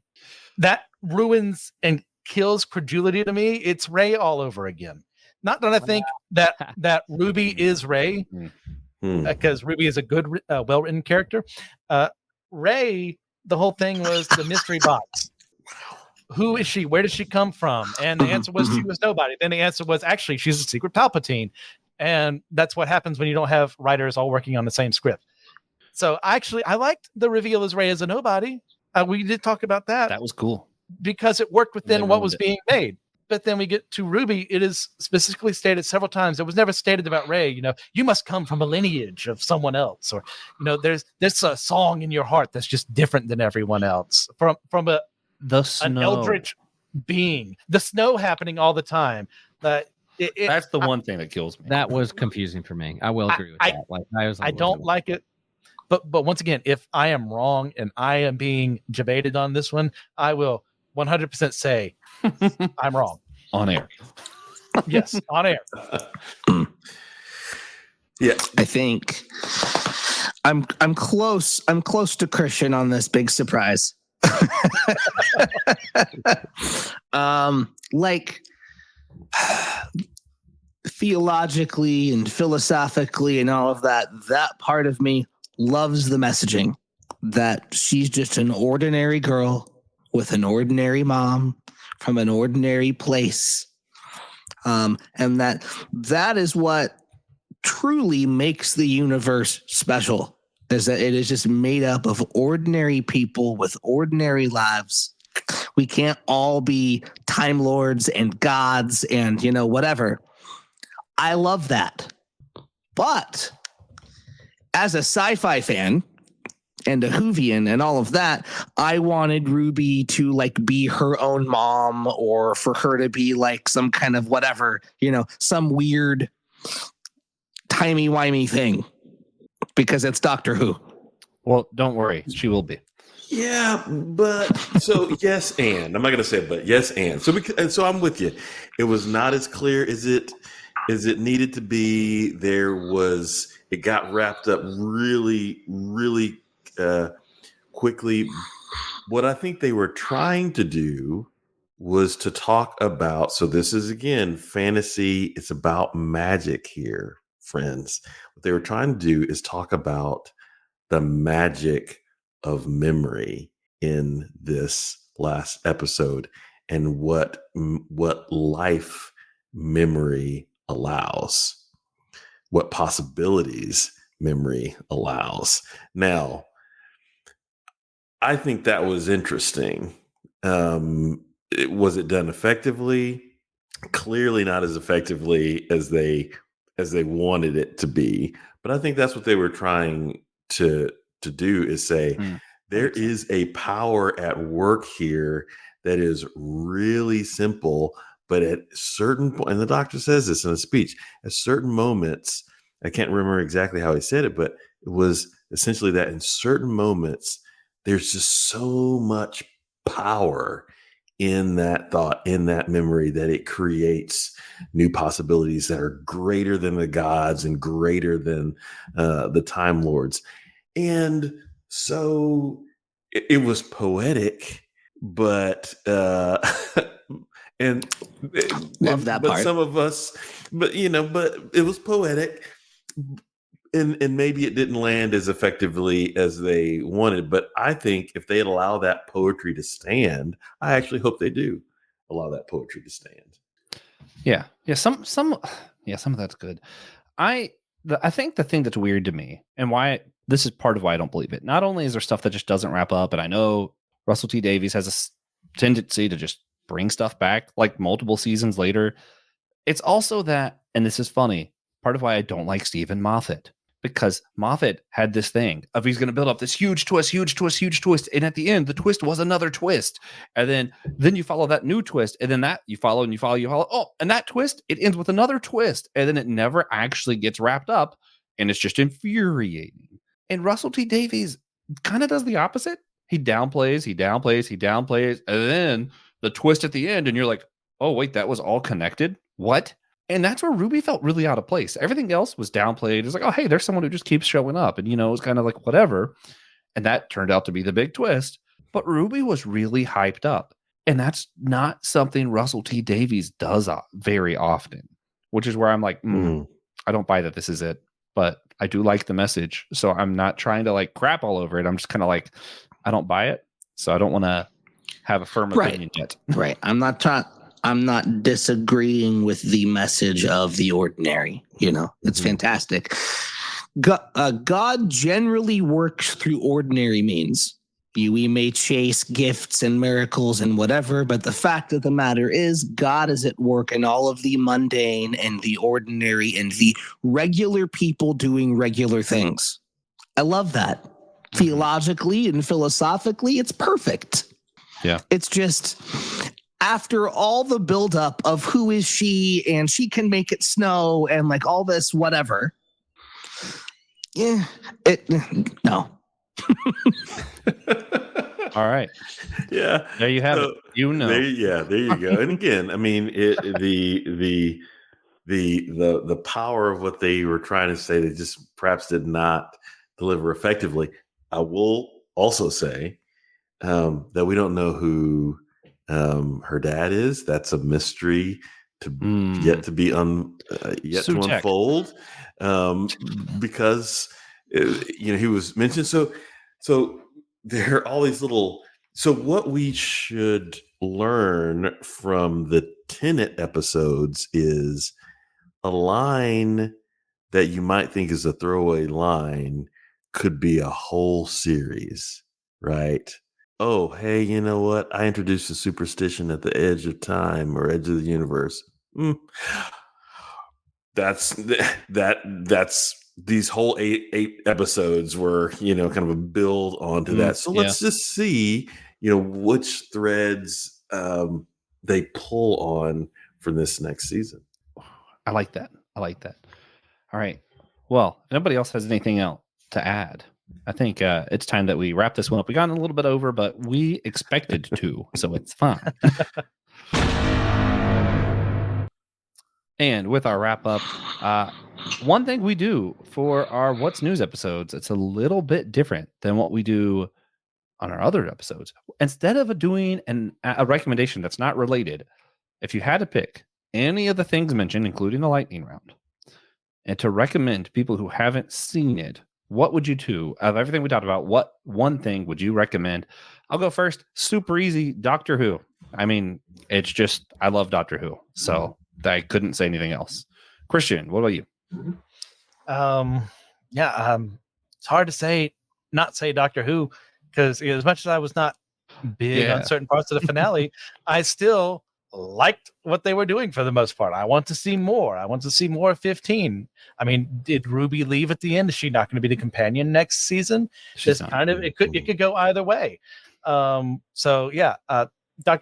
that ruins and kills credulity to me. It's Rey all over again. Not that I think that Ruby is Rey, because Ruby is a good, well-written character. Rey, the whole thing was the mystery box. Who is she? Where did she come from? And the answer was she was nobody. Then the answer was actually she's a secret Palpatine. And that's what happens when you don't have writers all working on the same script. So I liked the reveal as Rey as a nobody. We did talk about that. That was cool. Because it worked within what was being made. But then we get to Ruby. It is specifically stated several times. It was never stated about Rey. You must come from a lineage of someone else, or there's a song in your heart that's just different than everyone else. From an eldritch being, the snow happening all the time. That's the one thing that kills me. That was confusing for me. I will agree with that. I don't like it. But once again, if I am wrong and I am being debated on this one, I will 100% say I'm wrong. On air. Yes, on air. Yeah. I think I'm close. I'm close to Christian on this big surprise. Like theologically and philosophically and all of that part of me loves the messaging that she's just an ordinary girl with an ordinary mom from an ordinary place. And that is what truly makes the universe special, is that it is just made up of ordinary people with ordinary lives. We can't all be Time Lords and gods and, whatever. I love that. But as a sci-fi fan and a Whovian and all of that, I wanted Ruby to be her own mom, or for her to be some kind of whatever, some weird timey-wimey thing, because it's Doctor Who. Well, don't worry. She will be. Yeah, but so yes, and I'm not gonna say it, but yes, and so I'm with you. It was not as clear as it needed to be. It got wrapped up really, really quickly. What I think they were trying to do was to talk about. So this is again fantasy. It's about magic here, friends. What they were trying to do is talk about the magic of memory in this last episode, and what life memory allows, what possibilities memory allows. Now, I think that was interesting. Was it done effectively? Clearly not as effectively as they wanted it to be, but I think that's what they were trying to do, is say there is a power at work here that is really simple, but at certain point, and the doctor says this in a speech, at certain moments, I can't remember exactly how he said it, but it was essentially that in certain moments, there's just so much power in that thought, in that memory, that it creates new possibilities that are greater than the gods and greater than the Time Lords. And so it was poetic, but and love that but part. Some of us, but it was poetic, and maybe it didn't land as effectively as they wanted. But I think if they allow that poetry to stand, I actually hope they do allow that poetry to stand. Yeah. Some of that's good. I think the thing that's weird to me, and why this is part of why I don't believe it. Not only is there stuff that just doesn't wrap up, and I know Russell T Davies has a tendency to just bring stuff back like multiple seasons later. It's also that, and this is funny, part of why I don't like Stephen Moffat, because Moffat had this thing of he's going to build up this huge twist, and at the end the twist was another twist, and then you follow that new twist, and then that you follow. Oh, and that twist, it ends with another twist, and then it never actually gets wrapped up, and it's just infuriating. And Russell T Davies kind of does the opposite. He downplays, and then the twist at the end, and you're like, oh wait, that was all connected. What? And that's where Ruby felt really out of place. Everything else was downplayed. It's like, oh, hey, there's someone who just keeps showing up. And, it was kind of like whatever. And that turned out to be the big twist. But Ruby was really hyped up. And that's not something Russell T Davies does very often, which is where I'm like, I don't buy that this is it. But I do like the message. So I'm not trying to like crap all over it. I'm just kind of like, I don't buy it. So I don't want to have a firm opinion yet. Right. I'm not disagreeing with the message of The Ordinary. It's fantastic. God generally works through ordinary means. We may chase gifts and miracles and whatever, but the fact of the matter is God is at work in all of the mundane and the ordinary and the regular people doing regular things. I love that. Theologically and philosophically, it's perfect. Yeah. It's just after all the buildup of who is she and she can make it snow and like all this whatever. Yeah. No. All right. Yeah. There you have it. There you go. And again, I mean, the power of what they were trying to say, they just perhaps did not deliver effectively. I will also say that we don't know who her dad is. That's a mystery yet to be to unfold. Because he was mentioned. So there are all these little. So what we should learn from the Tenet episodes is a line that you might think is a throwaway line could be a whole series, right? Oh, hey, you know what? I introduced a superstition at the edge of time or edge of the universe. That's these whole eight episodes were, kind of a build onto that. So let's just see, which threads they pull on for this next season. I like that. All right. Well, if nobody else has anything else to add, I think it's time that we wrap this one up. We got a little bit over, but we expected to, so it's fine. And with our wrap up, one thing we do for our What's News episodes, it's a little bit different than what we do on our other episodes. Instead of doing a recommendation that's not related, if you had to pick any of the things mentioned, including the lightning round, and to recommend to people who haven't seen it, what would you do? Of everything we talked about, what one thing would you recommend? I'll go first. Super easy. Doctor Who. I mean, it's just, I love Doctor Who. So I couldn't say anything else. Christian, what about you? It's hard to not say Doctor Who, because as much as I was not big on certain parts of the finale, I still liked what they were doing for the most part. I want to see more. I want to see more of 15. I mean, did Ruby leave at the end? Is she not going to be the companion next season? It could go either way. Doctor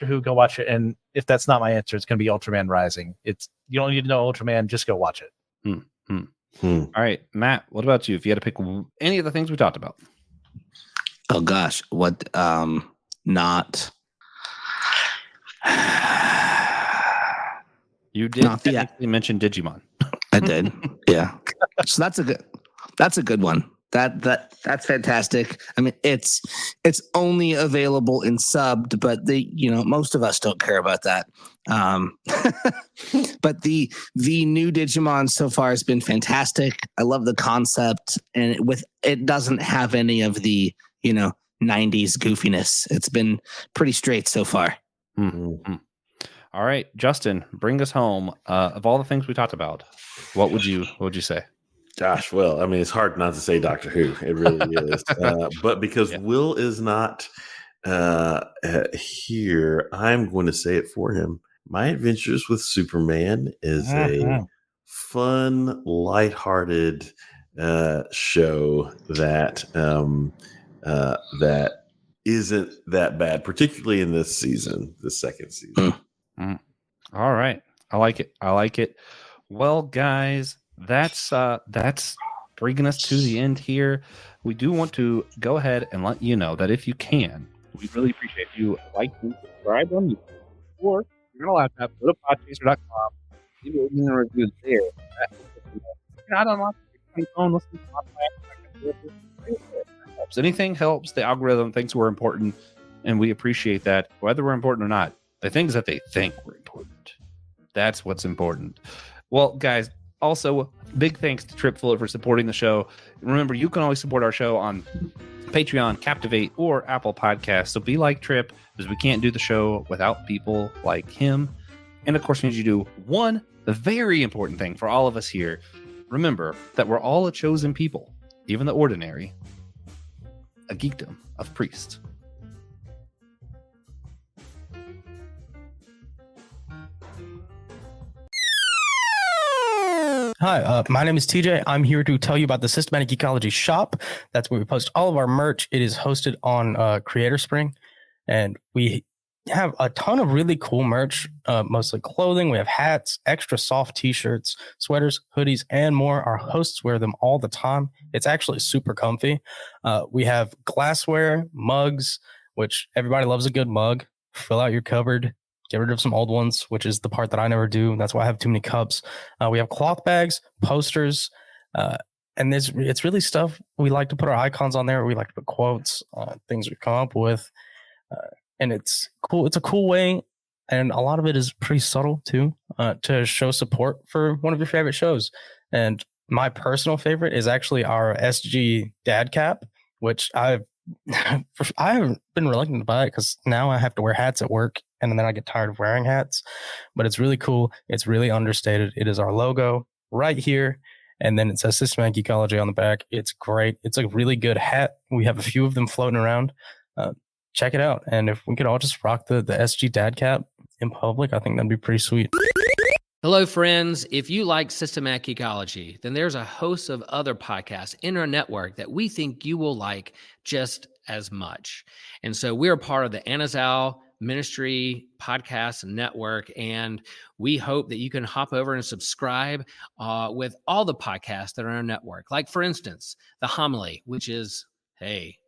Who, go watch it. And if that's not my answer, it's going to be Ultraman Rising. You don't need to know Ultraman, just go watch it. All right, Matt, what about you? If you had to pick any of the things we talked about. Oh gosh, what not you did technically mention Digimon. I did. Yeah. So that's a good one. That's fantastic. I mean, it's only available in subbed, but most of us don't care about that. But the new Digimon so far has been fantastic. I love the concept, and it doesn't have any of the 90s goofiness. It's been pretty straight so far. Mm-hmm. All right, Justin, bring us home. Of all the things we talked about, what would you say? Gosh, well, I mean, it's hard not to say Doctor Who. It really is. But because Will is not here, I'm going to say it for him. My Adventures with Superman is a fun, lighthearted show that that isn't that bad, particularly in this season, the second season. All right, I like it. Well, guys, that's bringing us to the end here. We do want to go ahead and let you know that if you can, we really appreciate you like and subscribe on YouTube, or you're gonna laptop, go to podchaser.com, leave a review there. I don't know. Phone, listen to helps. Anything helps. The algorithm thinks we're important, and we appreciate that, whether we're important or not. The things that they think we're important. That's what's important. Well, guys, also big thanks to Trip Fuller for supporting the show. Remember, you can always support our show on Patreon, Captivate, or Apple Podcasts. So be like Trip, because we can't do the show without people like him. And of course, we need you to do one very important thing for all of us here. Remember that we're all a chosen people, even the ordinary, a geekdom of priests. Hi, my name is TJ. I'm here to tell you about the Systematic Geekology shop. That's where we post all of our merch. It is hosted on Creator Spring, and we have a ton of really cool merch, mostly clothing. We have hats, extra soft t-shirts, sweaters, hoodies, and more. Our hosts wear them all the time. It's actually super comfy. We have glassware, mugs, which everybody loves a good mug. Fill out your cupboard. Get rid of some old ones, which is the part that I never do. That's why I have too many cups. We have cloth bags, posters, and it's really stuff. We like to put our icons on there. We like to put quotes, things we come up with, and it's cool. It's a cool way, and a lot of it is pretty subtle too, to show support for one of your favorite shows. And my personal favorite is actually our SG Dad Cap, which I haven't been reluctant to buy it because now I have to wear hats at work, and then I get tired of wearing hats. But it's really cool. It's really understated. It is our logo right here, and then it says Systematic Geekology on the back. It's great. It's a really good hat. We have a few of them floating around. Check it out. And if we could all just rock the SG Dad Cap in public, I think that'd be pretty sweet. Hello, friends. If you like Systematic Ecology, then there's a host of other podcasts in our network that we think you will like just as much. And so we're part of the Anazal Ministry Podcast Network, and we hope that you can hop over and subscribe with all the podcasts that are on our network. Like, for instance, The Homily, which is,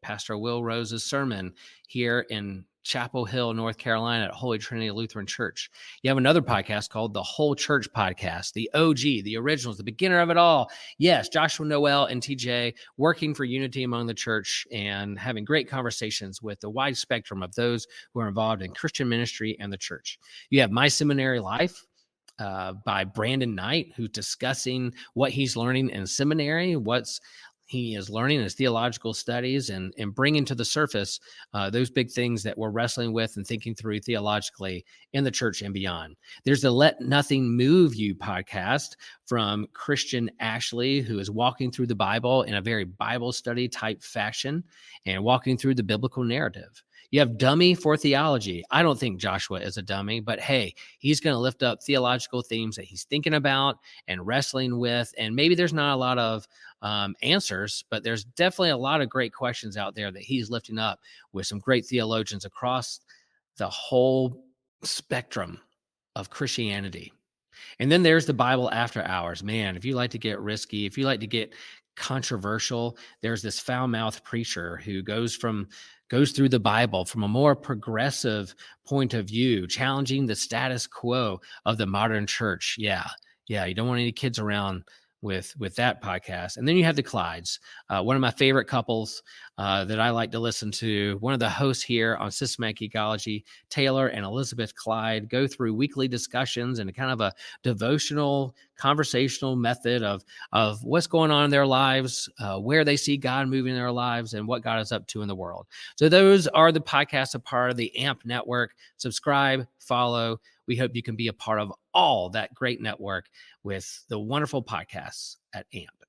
Pastor Will Rose's sermon here in Chapel Hill, North Carolina at Holy Trinity Lutheran Church. You have another podcast called The Whole Church Podcast, the OG, the originals, the beginner of it all. Yes, Joshua, Noel, and TJ working for unity among the church and having great conversations with the wide spectrum of those who are involved in Christian ministry and the church. You have My Seminary Life by Brandon Knight, who's discussing what he's learning in seminary, he is learning his theological studies and bringing to the surface those big things that we're wrestling with and thinking through theologically in the church and beyond. There's the Let Nothing Move You podcast from Christian Asley, who is walking through the Bible in a very Bible study type fashion and walking through the biblical narrative. You have Dummy for Theology. I don't think Joshua is a dummy, but hey, he's going to lift up theological themes that he's thinking about and wrestling with. And maybe there's not a lot of answers, but there's definitely a lot of great questions out there that he's lifting up with some great theologians across the whole spectrum of Christianity. And then there's the Bible After Hours. Man, if you like to get risky, if you like to get controversial, there's this foul-mouthed preacher who goes through the Bible from a more progressive point of view, challenging the status quo of the modern church. Yeah, you don't want any kids around with that podcast. And then you have the Clydes, one of my favorite couples that I like to listen to. One of the hosts here on Systematic Ecology, Taylor and Elizabeth Clyde, go through weekly discussions and kind of a devotional, conversational method of what's going on in their lives, where they see God moving in their lives, and what God is up to in the world. So those are the podcasts, a part of the AMP network. Subscribe, follow. We hope you can be a part of all that great network with the wonderful podcasts at AMP.